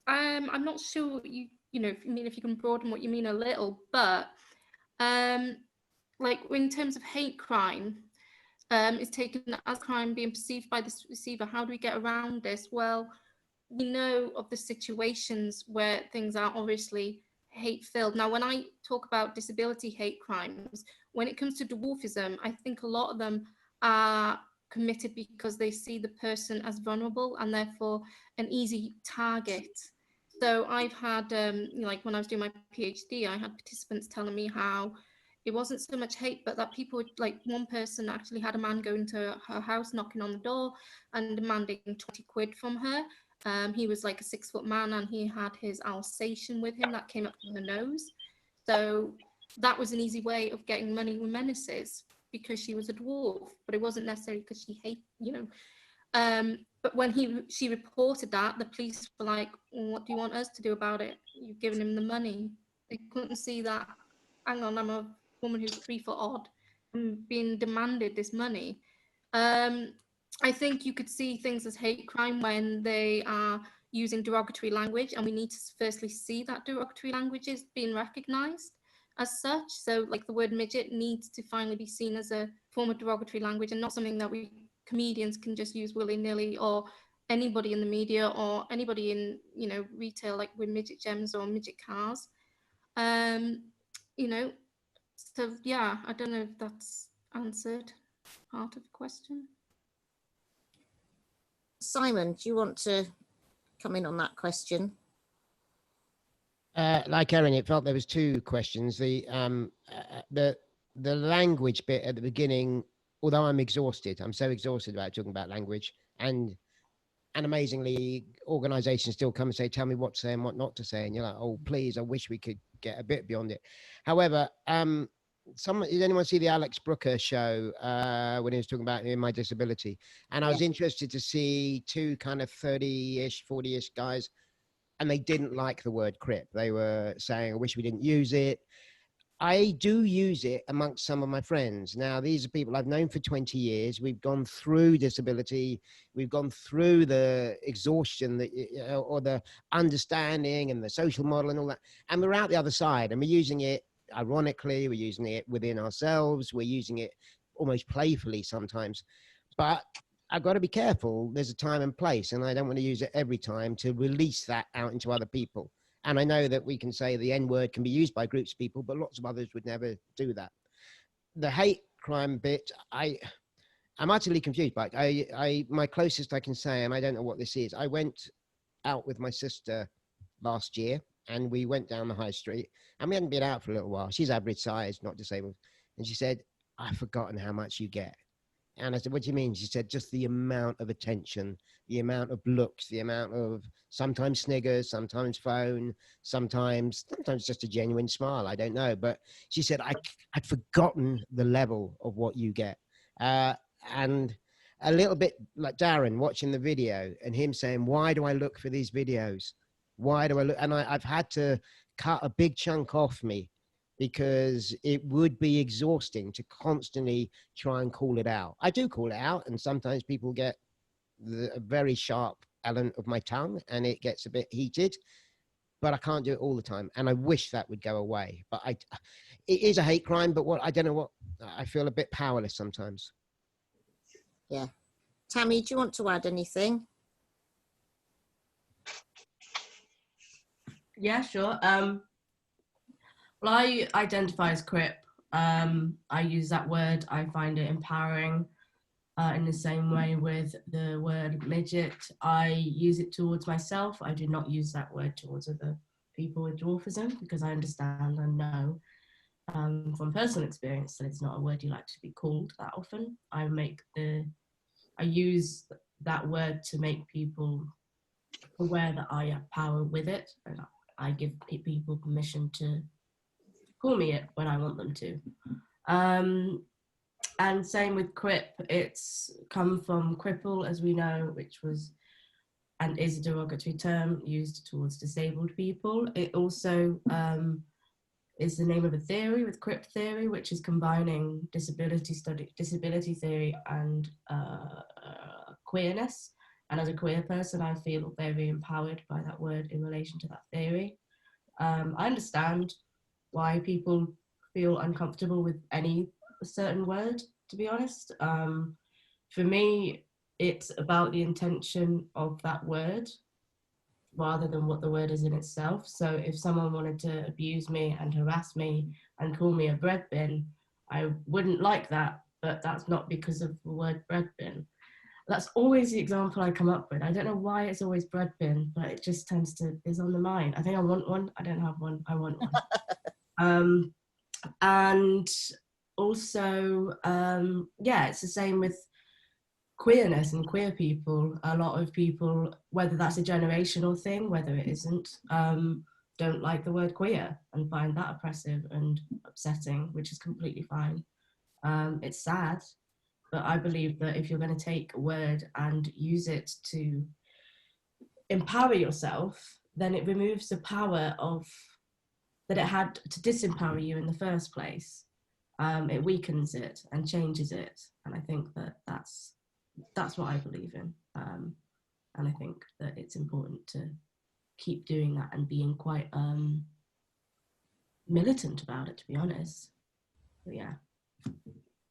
[SPEAKER 2] I'm not sure what you know, if you can broaden what you mean a little, but like in terms of hate crime, is taken as crime being perceived by the receiver. How do we get around this? Well, we know of the situations where things are obviously hate-filled. Now, when I talk about disability hate crimes, when it comes to dwarfism, I think a lot of them are committed because they see the person as vulnerable and therefore an easy target. So I've had, like when I was doing my PhD, I had participants telling me how it wasn't so much hate, but that people, like one person actually had a man go into her house, knocking on the door and demanding 20 quid from her. He was like a 6-foot man, and he had his Alsatian with him that came up to her nose. So that was an easy way of getting money with menaces because she was a dwarf, but it wasn't necessarily because she hated, you know. But when she reported that, the police were like, well, what do you want us to do about it? You've given him the money. They couldn't see that, hang on, I'm a woman who's 3 foot odd and being demanded this money. I think you could see things as hate crime when they are using derogatory language, and we need to firstly see that derogatory language is being recognised as such. So like the word midget needs to finally be seen as a form of derogatory language and not something that we comedians can just use willy-nilly, or anybody in the media or anybody in, you know, retail, like with midget gems or midget cars. You know, so yeah, I don't know if that's answered part of the question.
[SPEAKER 1] Simon, do you want to come in on that question?
[SPEAKER 4] Like Erin, it felt there was 2 questions. The language bit at the beginning although I'm exhausted, I'm so exhausted about talking about language, and amazingly, organizations still come and say, tell me what to say and what not to say. And you're like, oh, please, I wish we could get a bit beyond it. However, did anyone see the Alex Brooker show when he was talking about my disability? And I was interested to see two kind of 30-ish, 40-ish guys, and they didn't like the word crip. They were saying, I wish we didn't use it. I do use it amongst some of my friends. Now, these are people I've known for 20 years. We've gone through disability. We've gone through the exhaustion or the understanding and the social model and all that. And we're out the other side, and we're using it ironically. We're using it within ourselves. We're using it almost playfully sometimes. But I've got to be careful. There's a time and place, and I don't want to use it every time to release that out into other people. And I know that we can say the N-word can be used by groups of people, but lots of others would never do that. The hate crime bit, I'm utterly confused by it. My closest I can say, and I don't know what this is, I went out with my sister last year, and we went down the high street, and we hadn't been out for a little while. She's average size, not disabled. And she said, I've forgotten how much you get. And I said, what do you mean? She said, just the amount of attention, the amount of looks, the amount of sometimes sniggers, sometimes phone, sometimes just a genuine smile. I don't know. But she said, I'd forgotten the level of what you get. And a little bit like Darren watching the video and him saying, why do I look for these videos? Why do I look? And I've had to cut a big chunk off me, because it would be exhausting to constantly try and call it out. I do call it out, and sometimes people get a very sharp element of my tongue and it gets a bit heated, but I can't do it all the time. And I wish that would go away. But it is a hate crime, but I don't know what, I feel a bit powerless sometimes.
[SPEAKER 1] Yeah. Tammy, do you want to add anything?
[SPEAKER 3] Yeah, sure. Well, I identify as Crip. I use that word. I find it empowering. In the same way with the word midget, I use it towards myself. I do not use that word towards other people with dwarfism, because I understand and know from personal experience that it's not a word you like to be called that often. I use that word to make people aware that I have power with it, and I give people permission to call me it when I want them to. And same with Crip, it's come from cripple, as we know, which was and is a derogatory term used towards disabled people. It also is the name of a theory with Crip theory, which is combining disability theory and queerness. And as a queer person, I feel very empowered by that word in relation to that theory. I understand why people feel uncomfortable with any certain word, to be honest. For me, it's about the intention of that word rather than what the word is in itself. So if someone wanted to abuse me and harass me and call me a bread bin, I wouldn't like that, but that's not because of the word bread bin. That's always the example I come up with. I don't know why it's always bread bin, but it just tends to is on the mind. I think I want one. I don't have one. I want one. And also, yeah, it's the same with queerness and queer people. A lot of people, whether that's a generational thing, whether it isn't, don't like the word queer and find that oppressive and upsetting, which is completely fine. It's sad, but I believe that if you're going to take a word and use it to empower yourself, then it removes the power of that it had to disempower you in the first place. It weakens it and changes it, and I think that that's what I believe in, and I think that it's important to keep doing that and being quite militant about it, to be honest. But yeah.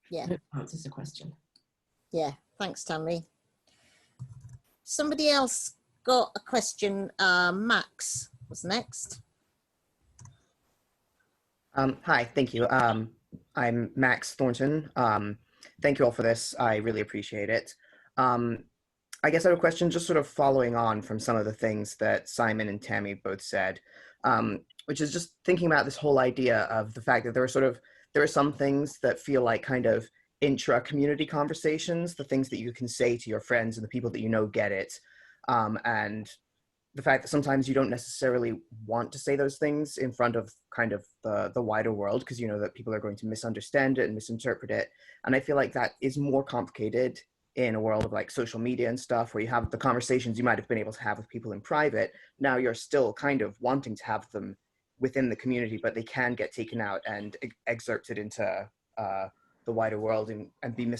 [SPEAKER 1] Yeah.
[SPEAKER 3] I hope that answers the question.
[SPEAKER 1] Yeah, thanks, Tammy. Somebody else got a question. Max was next.
[SPEAKER 6] Hi, thank you. I'm Max Thornton. Thank you all for this. I really appreciate it. I guess I have a question just sort of following on from some of the things that Simon and Tammy both said, which is just thinking about this whole idea of the fact that there are some things that feel like kind of intra-community conversations, the things that you can say to your friends and the people that you know get it, and the fact that sometimes you don't necessarily want to say those things in front of kind of the wider world, because you know that people are going to misunderstand it and misinterpret it. And I feel like that is more complicated in a world of like social media and stuff, where you have the conversations you might have been able to have with people in private. Now you're still kind of wanting to have them within the community, but they can get taken out and excerpted into the wider world and be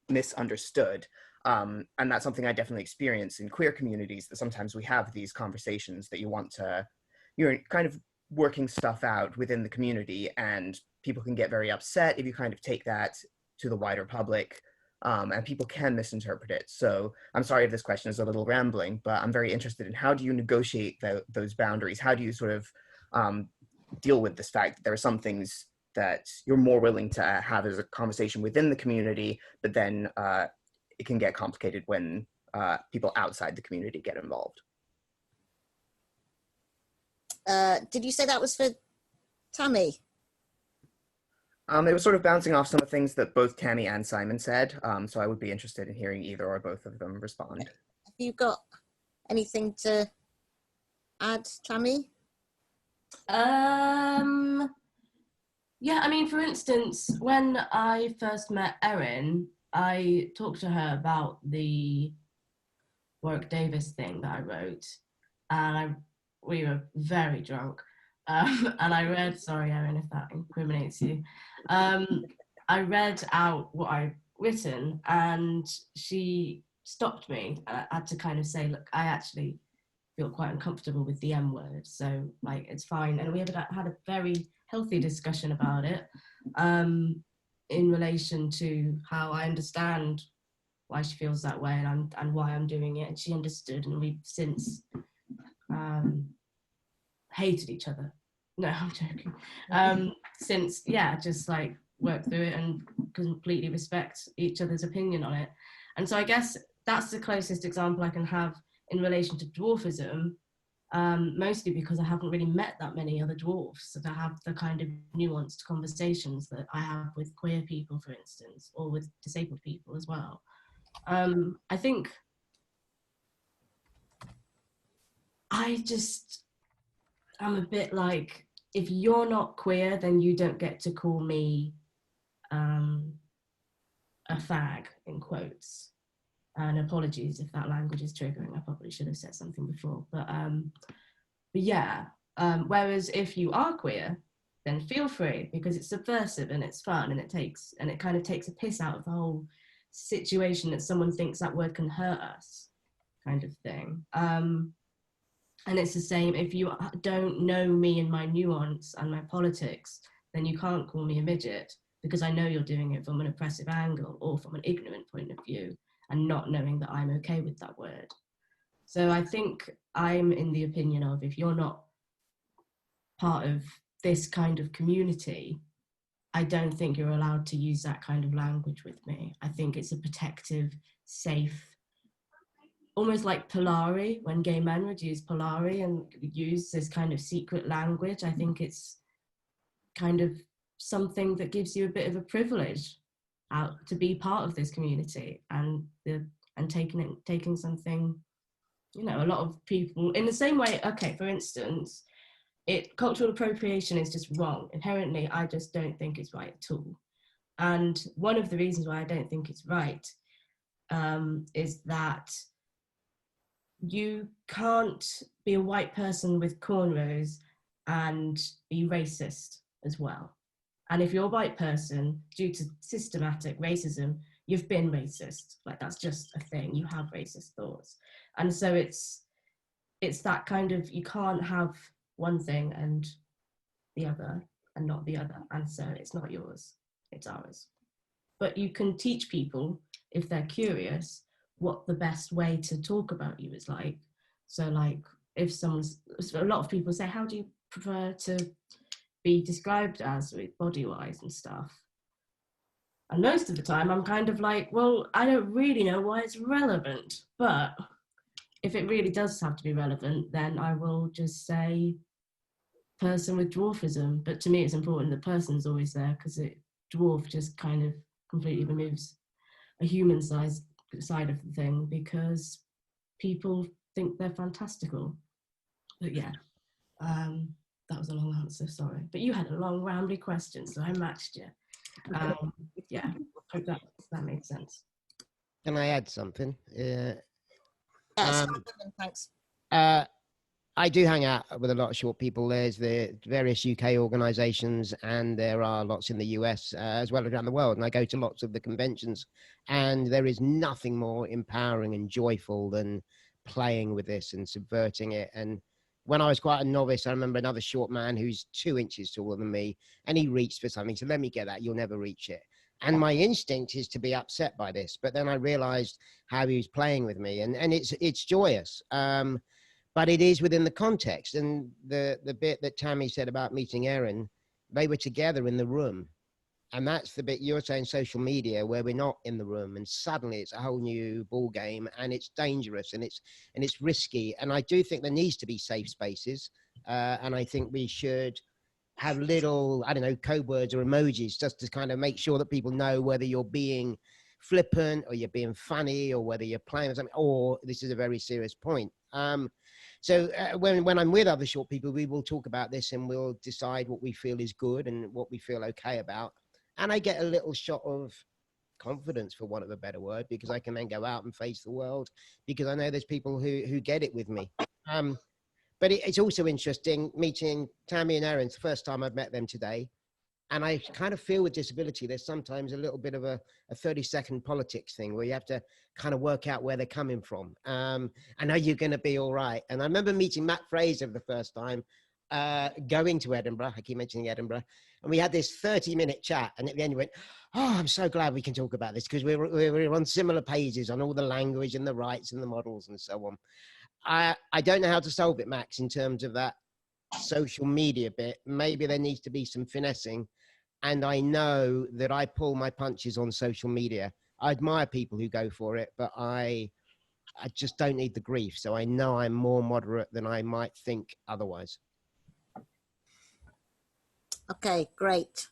[SPEAKER 6] misunderstood. And that's something I definitely experience in queer communities, that sometimes we have these conversations that you're kind of working stuff out within the community, and people can get very upset if you kind of take that to the wider public, and people can misinterpret it. So I'm sorry if this question is a little rambling, but I'm very interested in how do you negotiate those boundaries? How do you sort of deal with this fact that there are some things that you're more willing to have as a conversation within the community, but then it can get complicated when people outside the community get involved.
[SPEAKER 1] Did you say that was for Tammy?
[SPEAKER 6] It was sort of bouncing off some of the things that both Tammy and Simon said, so I would be interested in hearing either or both of them respond.
[SPEAKER 1] Have you got anything to add, Tammy?
[SPEAKER 3] Yeah, I mean, for instance, when I first met Erin, I talked to her about the Warwick Davis thing that I wrote, and we were very drunk. And I read, sorry Erin if that incriminates you, I read out what I'd written, and she stopped me. I had to kind of say, look, I actually feel quite uncomfortable with the M word, so like it's fine. And we had a very healthy discussion about it, in relation to how I understand why she feels that way and why I'm doing it, and she understood, and we've since hated each other. No, I'm joking. Since, yeah, just like work through it and completely respect each other's opinion on it. And so I guess that's the closest example I can have in relation to dwarfism, mostly because I haven't really met that many other dwarfs that have the kind of nuanced conversations that I have with queer people, for instance, or with disabled people as well. I think I'm a bit like, if you're not queer, then you don't get to call me a fag, in quotes. And apologies if that language is triggering. I probably should have said something before. But yeah, whereas if you are queer, then feel free, because it's subversive and it's fun, and it kind of takes a piss out of the whole situation that someone thinks that word can hurt us, kind of thing. And it's the same, if you don't know me and my nuance and my politics, then you can't call me a midget, because I know you're doing it from an oppressive angle or from an ignorant point of view, and not knowing that I'm okay with that word. So I think I'm in the opinion of, if you're not part of this kind of community, I don't think you're allowed to use that kind of language with me. I think it's a protective, safe, almost like Polari, when gay men would use Polari and use this kind of secret language. I think it's kind of something that gives you a bit of a privilege out to be part of this community, and taking something, you know, a lot of people in the same way. Okay, for instance, cultural appropriation is just wrong inherently. I just don't think it's right at all. And one of the reasons why I don't think it's right is that you can't be a white person with cornrows and be racist as well. And if you're a white person, due to systematic racism, you've been racist. Like, that's just a thing. You have racist thoughts. And so it's that kind of, you can't have one thing and the other and not the other. And so it's not yours, it's ours. But you can teach people, if they're curious, what the best way to talk about you is like. So like, if a lot of people say, how do you prefer to be described as, with body-wise and stuff? And most of the time I'm kind of like, well, I don't really know why it's relevant, but if it really does have to be relevant, then I will just say person with dwarfism. But to me it's important that person's always there, because dwarf just kind of completely removes a human side of the thing, because people think they're fantastical. But yeah, that was a long answer, sorry. But you had a long, rambly question, so I matched you. Yeah, hope that made sense.
[SPEAKER 4] Can I add something?
[SPEAKER 1] Yes, thanks.
[SPEAKER 4] I do hang out with a lot of short people. There's the various UK organisations, and there are lots in the US as well as around the world. And I go to lots of the conventions, and there is nothing more empowering and joyful than playing with this and subverting it. And when I was quite a novice, I remember another short man who's 2 inches taller than me, and he reached for something. So let me get that. You'll never reach it. And my instinct is to be upset by this, but then I realised how he was playing with me, and it's joyous. But it is within the context. And the bit that Tammy said about meeting Erin, they were together in the room. And that's the bit you're saying, social media, where we're not in the room, and suddenly it's a whole new ball game, and it's dangerous, and it's risky. And I do think there needs to be safe spaces. And I think we should have little, I don't know, code words or emojis just to kind of make sure that people know whether you're being flippant or you're being funny, or whether you're playing with something, or this is a very serious point. So when I'm with other short people, we will talk about this, and we'll decide what we feel is good and what we feel okay about. And I get a little shot of confidence, for want of a better word, because I can then go out and face the world, because I know there's people who get it with me. But it's also interesting meeting Tammy and Erin. It's the first time I've met them today. And I kind of feel with disability, there's sometimes a little bit of a 30-second politics thing where you have to kind of work out where they're coming from. I know you're going to be all right. And I remember meeting Matt Fraser for the first time, going to Edinburgh. I keep mentioning Edinburgh. And we had this 30-minute chat. And at the end, you went, oh, I'm so glad we can talk about this, because we were on similar pages on all the language and the rights and the models and so on. I don't know how to solve it, Max, in terms of that social media bit. Maybe there needs to be some finessing. And I know that I pull my punches on social media. I admire people who go for it, but I just don't need the grief. So I know I'm more moderate than I might think otherwise.
[SPEAKER 1] Okay, great.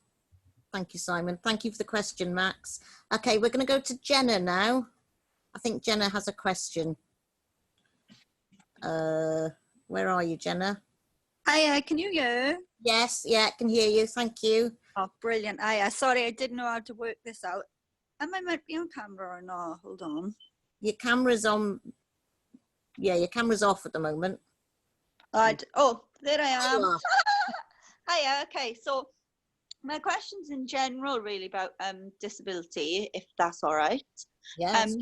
[SPEAKER 1] Thank you, Simon. Thank you for the question, Max. Okay, we're going to go to Jenna now. I think Jenna has a question. Where are you, Jenna?
[SPEAKER 7] Hi, can you hear?
[SPEAKER 1] Yes, yeah, I can hear you. Thank you.
[SPEAKER 7] Oh, brilliant. Sorry, I didn't know how to work this out. Am I meant to be on camera or not? Hold on.
[SPEAKER 1] Your camera's on. Yeah, your camera's off at the moment.
[SPEAKER 7] Oh, there I am.
[SPEAKER 1] There you are.
[SPEAKER 7] Hiya, okay. So my question's in general really about disability, if that's all right.
[SPEAKER 1] Yes.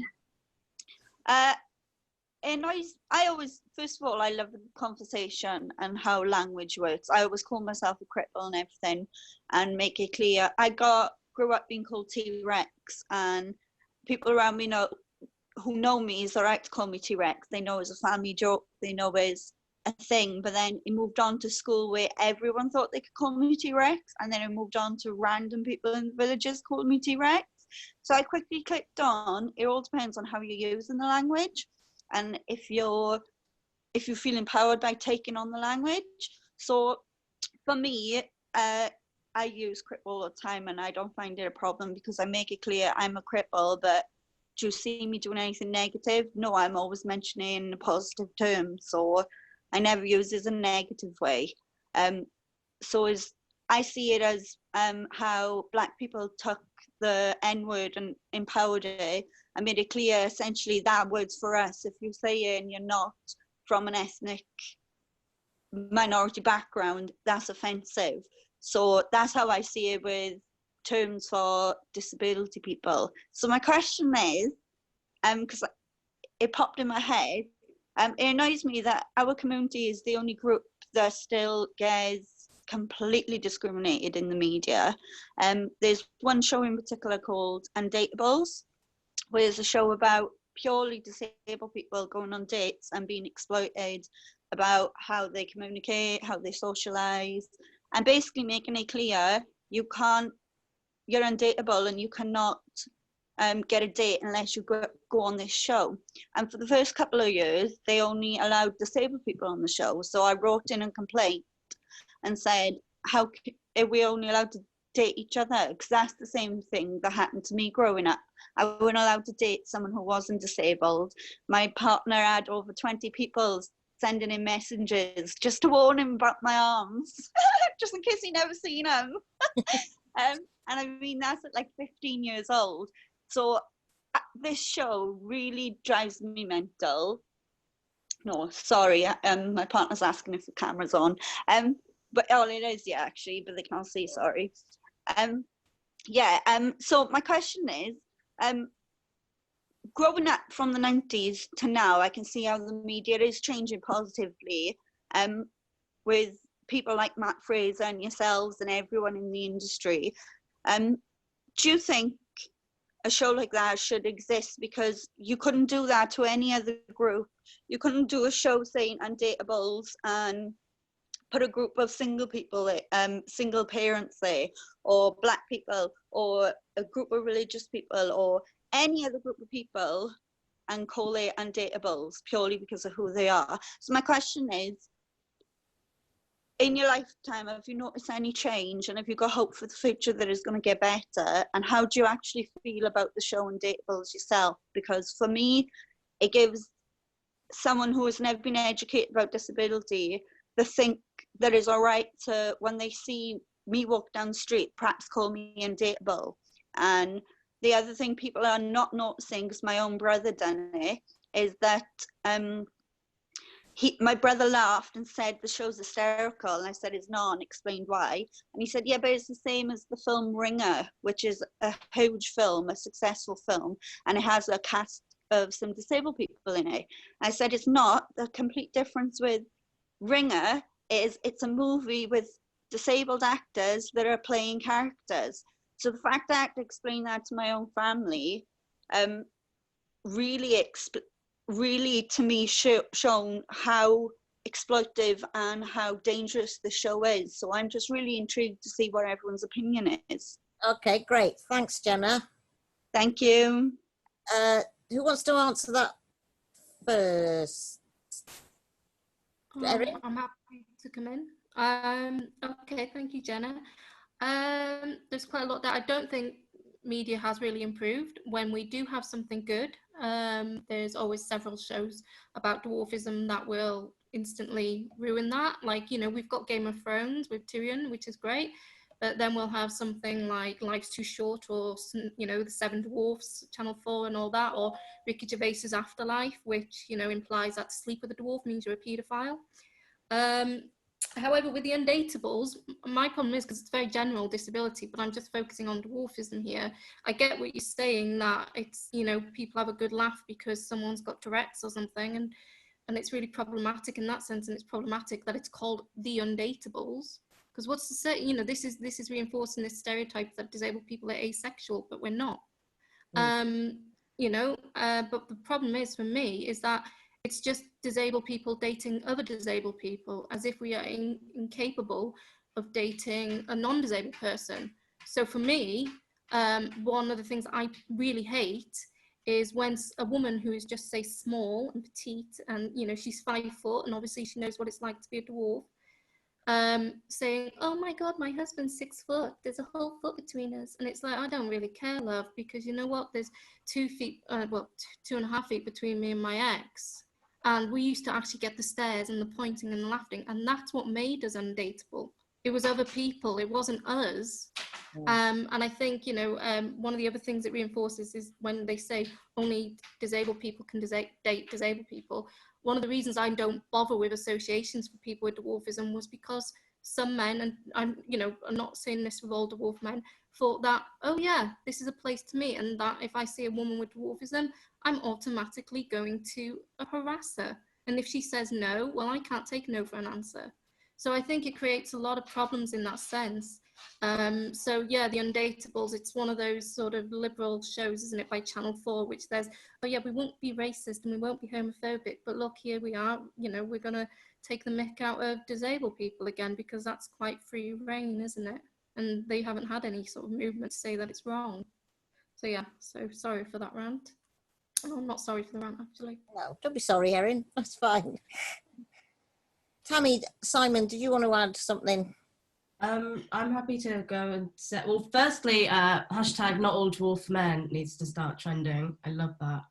[SPEAKER 7] And I always, first of all, I love the conversation and how language works. I always call myself a cripple and everything, and make it clear. Grew up being called T-Rex, and people around me who know me is all right to call me T-Rex. They know it's a family joke. They know it's a thing. But then it moved on to school where everyone thought they could call me T-Rex, and then it moved on to random people in villages called me T-Rex. So I quickly clicked on. It all depends on how you're using the language. And if you feel empowered by taking on the language. So for me, I use cripple all the time, and I don't find it a problem, because I make it clear I'm a cripple. But do you see me doing anything negative? No, I'm always mentioning in a positive terms, so I never use it as a negative way. I see it as how Black people took the N-word and empowered it and made it clear, essentially, that word's for us. If you say it and you're not from an ethnic minority background, that's offensive. So that's how I see it with terms for disability people. So my question is, because it popped in my head, it annoys me that our community is the only group that still gets completely discriminated in the media. There's one show in particular called Undateables, where there's a show about purely disabled people going on dates and being exploited, about how they communicate, how they socialize, and basically making it clear you're undateable and you cannot get a date unless you go on this show. And for the first couple of years, they only allowed disabled people on the show. So I wrote in a complaint and said, how are we only allowed date each other, because that's the same thing that happened to me growing up. I wasn't allowed to date someone who wasn't disabled. My partner had over 20 people sending him messages just to warn him about my arms, just in case he never seen them. And I mean, that's at like 15 years old. So this show really drives me mental. No, sorry, my partner's asking if the camera's on. But oh, it is, yeah, actually, but they can't see, sorry. So my question is, growing up from the 90s to now, I can see how the media is changing positively, with people like Matt Fraser and yourselves and everyone in the industry. Do you think a show like that should exist? Because you couldn't do that to any other group. You couldn't do a show saying undateables and put a group of single people, single parents there, or black people, or a group of religious people, or any other group of people, and call it undateables purely because of who they are. So my question is, in your lifetime, have you noticed any change, and have you got hope for the future that is going to get better? And how do you actually feel about the show Undateables yourself? Because for me, it gives someone who has never been educated about disability the think that is all right to, when they see me walk down the street, perhaps call me undateable. And the other thing people are not noticing, because my own brother done it, is that my brother laughed and said the show's hysterical, and I said it's not, and explained why. And he said, yeah, but it's the same as the film Ringer, which is a huge film, a successful film, and it has a cast of some disabled people in it. I said it's not. The complete difference with Ringer is it's a movie with disabled actors that are playing characters. So the fact that I had to explain that to my own family really to me shown how exploitive and how dangerous the show is. So I'm just really intrigued to see what everyone's opinion is.
[SPEAKER 1] Okay, great. Thanks, Jenna.
[SPEAKER 7] Thank you.
[SPEAKER 1] Who wants to answer that first? Erin?
[SPEAKER 2] I'm happy to come in. Okay, thank you, Jenna. There's quite a lot that I don't think media has really improved. When we do have something good, there's always several shows about dwarfism that will instantly ruin that. Like, you know, we've got Game of Thrones with Tyrion, which is great, but then we'll have something like Life's Too Short, or, you know, The Seven Dwarfs, Channel 4 and all that, or Ricky Gervais's Afterlife, which, you know, implies that to sleep with a dwarf means you're a paedophile. However, with the undateables, my problem is, because it's very general disability, but I'm just focusing on dwarfism here. I get what you're saying, that it's, you know, people have a good laugh because someone's got Tourette's or something, and it's really problematic in that sense, and it's problematic that it's called the undateables. Because what's to say, you know, this is reinforcing this stereotype that disabled people are asexual, but we're not. You know, but the problem is, for me, is that it's just disabled people dating other disabled people, as if we are incapable of dating a non-disabled person. So for me, one of the things I really hate is when a woman who is just, say, small and petite, and, you know, she's 5 foot, and obviously she knows what it's like to be a dwarf, saying, oh my God, my husband's 6 foot, there's a whole foot between us. And it's like, I don't really care, love, because you know what, there's 2 feet, well, 2.5 feet between me and my ex. And we used to actually get the stares and the pointing and the laughing, and that's what made us undateable. It was other people, it wasn't us. And I think, you know, one of the other things it reinforces is when they say only disabled people can date disabled people. One of the reasons I don't bother with associations for people with dwarfism was because some men, and I'm, you know, I'm not saying this with all dwarf men, thought that, oh yeah, this is a place to meet, and that if I see a woman with dwarfism, I'm automatically going to harass her. And if she says no, well, I can't take no for an answer. So I think it creates a lot of problems in that sense. So yeah, the Undateables, it's one of those sort of liberal shows, isn't it, by Channel 4, which says, oh yeah, we won't be racist and we won't be homophobic, but look, here we are, you know, we're going to take the mick out of disabled people again, because that's quite free reign, isn't it? And they haven't had any sort of movement to say that it's wrong. So yeah, so sorry for that rant. Oh, I'm not sorry for the rant, actually.
[SPEAKER 1] No, don't be sorry, Erin. That's fine. Tammy, Simon, did you want to add something?
[SPEAKER 3] I'm happy to go and set. Well, firstly, hashtag not all dwarf men needs to start trending. I love that.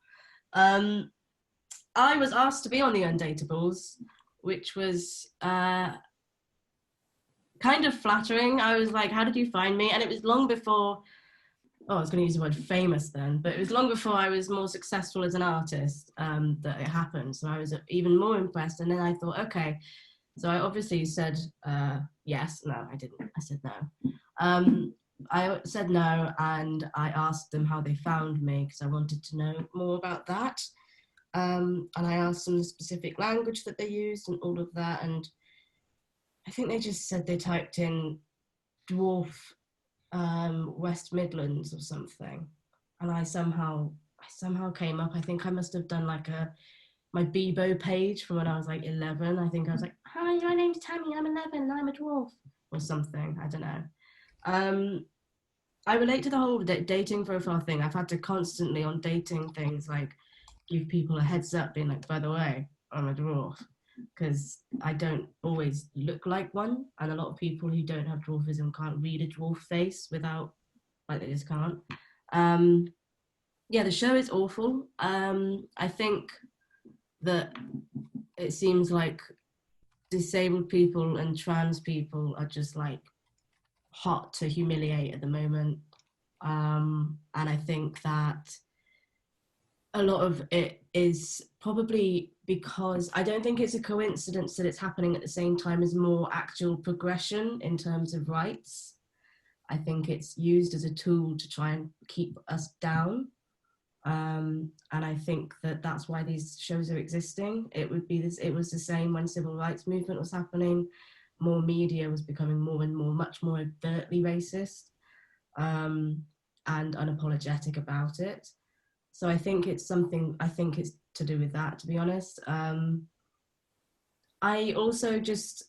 [SPEAKER 3] I was asked to be on the Undateables, which was kind of flattering. I was like, how did you find me? And it was long before, oh, I was going to use the word famous then, but it was long before I was more successful as an artist that it happened. So I was even more impressed. And then I thought, okay. So I obviously said yes. No, I didn't. I said no. I said no, and I asked them how they found me because I wanted to know more about that. And I asked them the specific language that they used and all of that. And I think they just said they typed in dwarf West Midlands or something. And I somehow came up. I think I must have done like my Bebo page from when I was like 11. I think I was like, hi, my name's Tammy, I'm 11, and I'm a dwarf, or something. I don't know. I relate to the whole dating profile thing. I've had to constantly on dating things like give people a heads up, being like, by the way, I'm a dwarf, because I don't always look like one, and a lot of people who don't have dwarfism can't read a dwarf face without, like, they just can't. Yeah, the show is awful. I think that it seems like disabled people and trans people are just like hot to humiliate at the moment. And I think that a lot of it is probably because I don't think it's a coincidence that it's happening at the same time as more actual progression in terms of rights. I think it's used as a tool to try and keep us down. And I think that that's why these shows are existing. It was the same when civil rights movement was happening. More media was becoming more and more, much more overtly racist and unapologetic about it. So I think it's to do with that, to be honest. I also just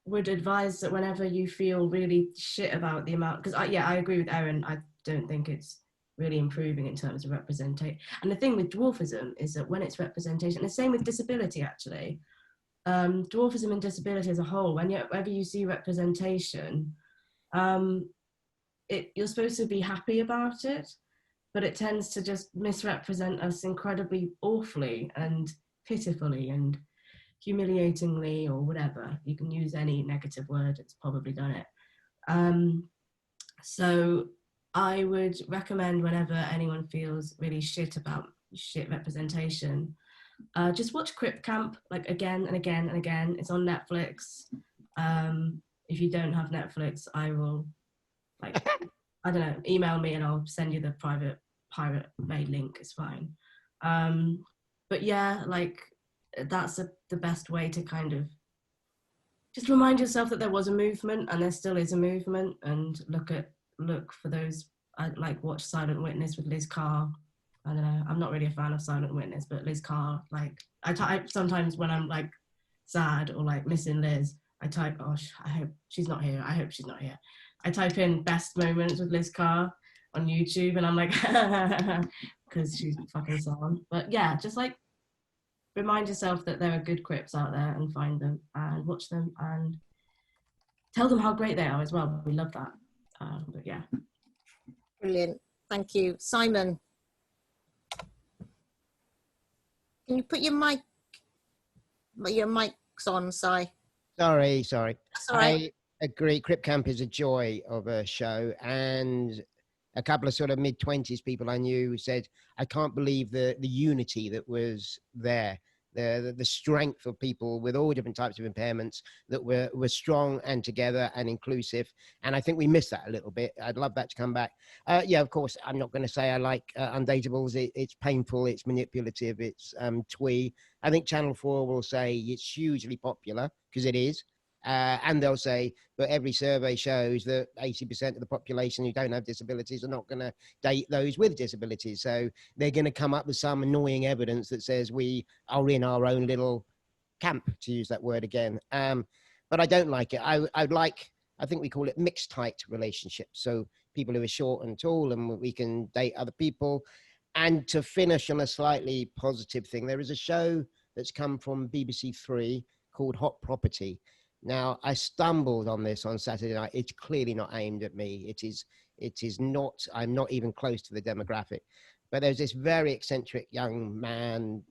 [SPEAKER 3] would advise that whenever you feel really shit about the amount, because I agree with Erin, I don't think it's really improving in terms of representation. And the thing with dwarfism is that when it's representation, and the same with disability actually, dwarfism and disability as a whole, whenever you see representation, you're supposed to be happy about it, but it tends to just misrepresent us incredibly awfully and pitifully and humiliatingly, or whatever. You can use any negative word, it's probably done it. So I would recommend, whenever anyone feels really shit about shit representation, just watch Crip Camp, like, again and again and again. It's on Netflix. If you don't have Netflix, I will, like, I don't know, email me and I'll send you the pirate made link. It's fine. But yeah, like, that's the best way to kind of just remind yourself that there was a movement and there still is a movement, and look for those. I like watch Silent Witness with Liz Carr. I don't know, I'm not really a fan of Silent Witness, but Liz Carr, like, I type sometimes when I'm like sad or like missing Liz, I type, oh, I hope she's not here, I hope she's not here. I type in best moments with Liz Carr on YouTube and I'm like, because she's fucking someone. But yeah, just like remind yourself that there are good Crips out there and find them and watch them and tell them how great they are as well. We love that. But yeah.
[SPEAKER 1] Brilliant. Thank you. Simon, can you put your mic's on, Si?
[SPEAKER 4] Sorry.
[SPEAKER 1] That's all right.
[SPEAKER 4] I agree. Crip Camp is a joy of a show, and a couple of sort of mid-20s people I knew said, I can't believe the unity that was there, the strength of people with all different types of impairments that were strong and together and inclusive. And I think we miss that a little bit. I'd love that to come back. Yeah, of course, I'm not going to say I like Undateables. It's painful, it's manipulative, it's twee. I think Channel 4 will say it's hugely popular, because it is. And they'll say, but every survey shows that 80% of the population who don't have disabilities are not going to date those with disabilities. So they're going to come up with some annoying evidence that says we are in our own little camp, to use that word again. But I don't like it. I think we call it mixed height relationships. So people who are short and tall, and we can date other people. And to finish on a slightly positive thing, there is a show that's come from BBC 3 called Hot Property. Now, I stumbled on this on Saturday night. It's clearly not aimed at me. It is not, I'm not even close to the demographic. But there's this very eccentric young man.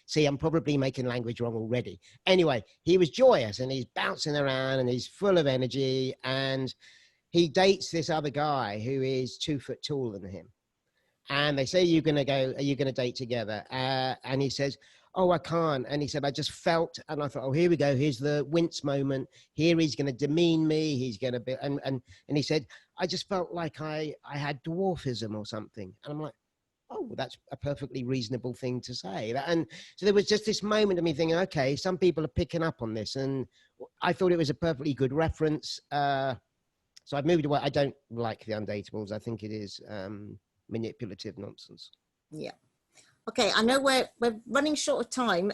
[SPEAKER 4] See, I'm probably making language wrong already. Anyway, he was joyous and he's bouncing around and he's full of energy. And he dates this other guy who is 2 foot taller than him. And they say, are you going to date together? And he says, oh, I can't. And he said, I just felt, and I thought, oh, here we go. Here's the wince moment. Here he's going to demean me. He's going to be, and he said, I just felt like I had dwarfism or something. And I'm like, oh, that's a perfectly reasonable thing to say. And so there was just this moment of me thinking, okay, some people are picking up on this. And I thought it was a perfectly good reference. So I've moved away. I don't like the Undateables. I think it is manipulative nonsense.
[SPEAKER 1] Yeah. Okay, I know we're running short of time.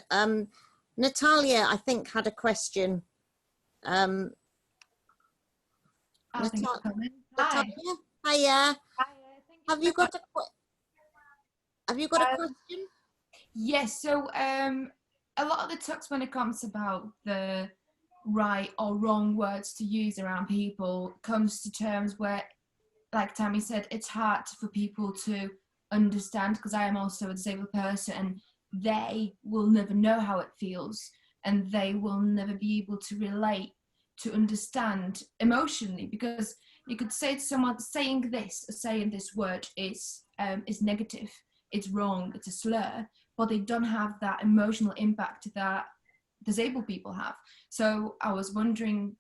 [SPEAKER 1] Natalia, I think, had a question.
[SPEAKER 8] I think it's coming. Hi.
[SPEAKER 1] Natalia, hiya.
[SPEAKER 8] Hi,
[SPEAKER 1] Have you got a question?
[SPEAKER 8] Yes, so a lot of the talks when it comes about the right or wrong words to use around people comes to terms where, like Tammy said, it's hard for people to understand, because I am also a disabled person and they will never know how it feels and they will never be able to relate, to understand emotionally, because you could say to someone, saying this word is negative, it's wrong, it's a slur, but they don't have that emotional impact that disabled people have. So I was wondering,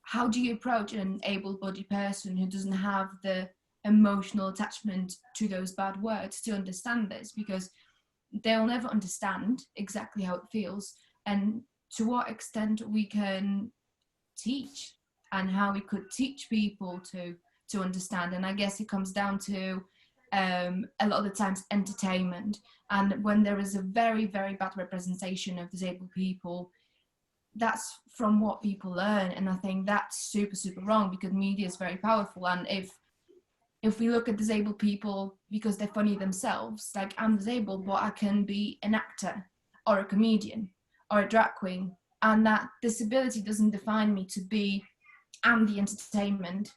[SPEAKER 8] how do you approach an able-bodied person who doesn't have the emotional attachment to those bad words to understand this, because they'll never understand exactly how it feels, and to what extent we can teach and how we could teach people to understand. And I guess it comes down to a lot of the times entertainment, and when there is a very, very bad representation of disabled people, that's from what people learn. And I think that's super, super wrong, because media is very powerful. And if we look at disabled people because they're funny themselves, like I'm disabled, but I can be an actor or a comedian or a drag queen, and that disability doesn't define me to be, I'm the entertainment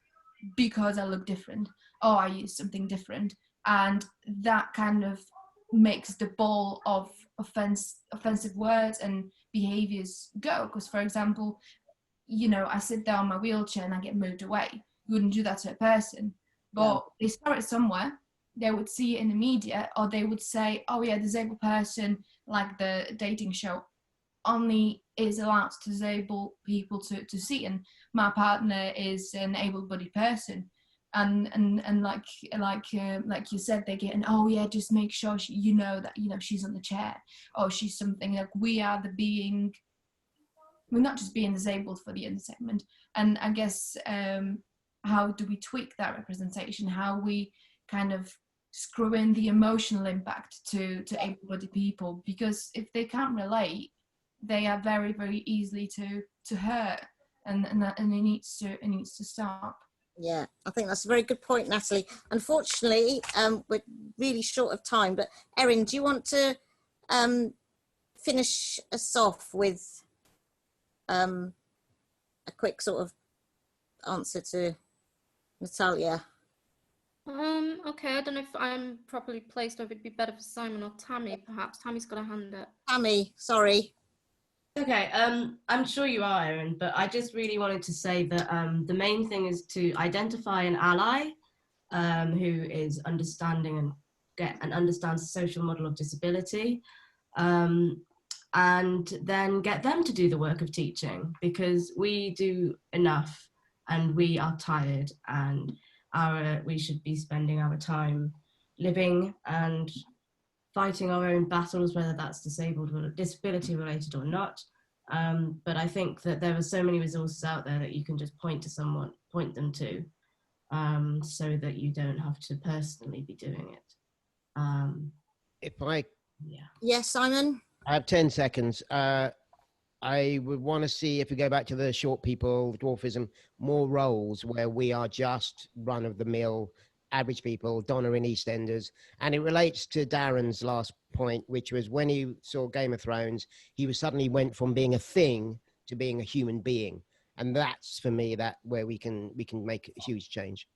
[SPEAKER 8] because I look different or I use something different. And that kind of makes the ball of offensive words and behaviors go. Because, for example, you know, I sit down in my wheelchair and I get moved away. You wouldn't do that to a person. But they saw it somewhere, they would see it in the media, or they would say, oh yeah, disabled person, like the dating show, only is allowed to disabled people to see, and my partner is an able-bodied person. And like you said, they get, and oh yeah, just make sure you know that, you know, she's on the chair, or she's something, like we are the being, we're not just being disabled for the entertainment. And I guess how do we tweak that representation? How we kind of screw in the emotional impact to able-bodied people? Because if they can't relate, they are very, very easily to hurt, and it needs to stop.
[SPEAKER 1] Yeah, I think that's a very good point, Natalie. Unfortunately, we're really short of time, but Erin, do you want to finish us off with a quick sort of answer to Natalia?
[SPEAKER 2] Okay, I don't know if I'm properly placed, or if it'd be better for Simon or Tammy, perhaps. Tammy's got a hand up.
[SPEAKER 1] Tammy, sorry.
[SPEAKER 3] Okay, I'm sure you are, Erin, but I just really wanted to say that the main thing is to identify an ally who is understanding and understands the social model of disability, and then get them to do the work of teaching, because we do enough and we are tired, and we should be spending our time living and fighting our own battles, whether that's disabled or disability related or not. But I think that there are so many resources out there that you can just point them to, so that you don't have to personally be doing it.
[SPEAKER 1] Yes, Simon?
[SPEAKER 4] I have 10 seconds. I would want to see, if we go back to the short people, dwarfism, more roles where we are just run-of-the-mill average people, Donna in EastEnders. And it relates to Darren's last point, which was when he saw Game of Thrones, he suddenly went from being a thing to being a human being. And that's for me that where we can make a huge change.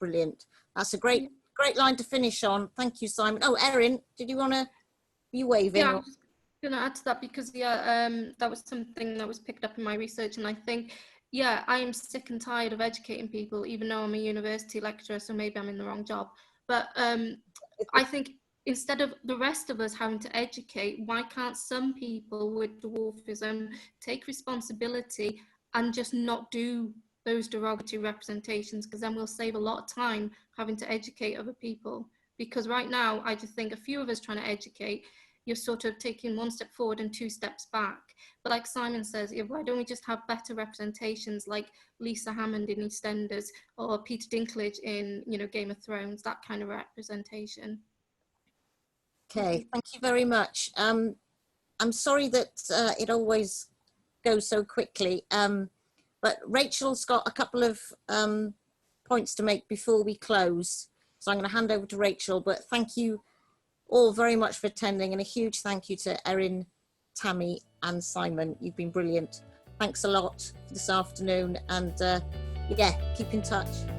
[SPEAKER 1] Brilliant. That's a great line to finish on. Thank you, Simon. Oh, Erin, did you want to, you waving?
[SPEAKER 2] Yeah, I was going to add to that because, that was something that was picked up in my research. And I think, I am sick and tired of educating people, even though I'm a university lecturer, so maybe I'm in the wrong job. But I think instead of the rest of us having to educate, why can't some people with dwarfism take responsibility and just not do those derogatory representations, because then we'll save a lot of time having to educate other people. Because right now, I just think a few of us trying to educate, you're sort of taking one step forward and two steps back. But like Simon says, why don't we just have better representations like Lisa Hammond in EastEnders or Peter Dinklage in, Game of Thrones, that kind of representation.
[SPEAKER 1] Okay, thank you very much. I'm sorry that it always goes so quickly, but Rachel's got a couple of points to make before we close. So I'm going to hand over to Rachel, but thank you all very much for attending, and a huge thank you to Erin, Tammy and Simon. You've been brilliant. Thanks a lot for this afternoon, and keep in touch.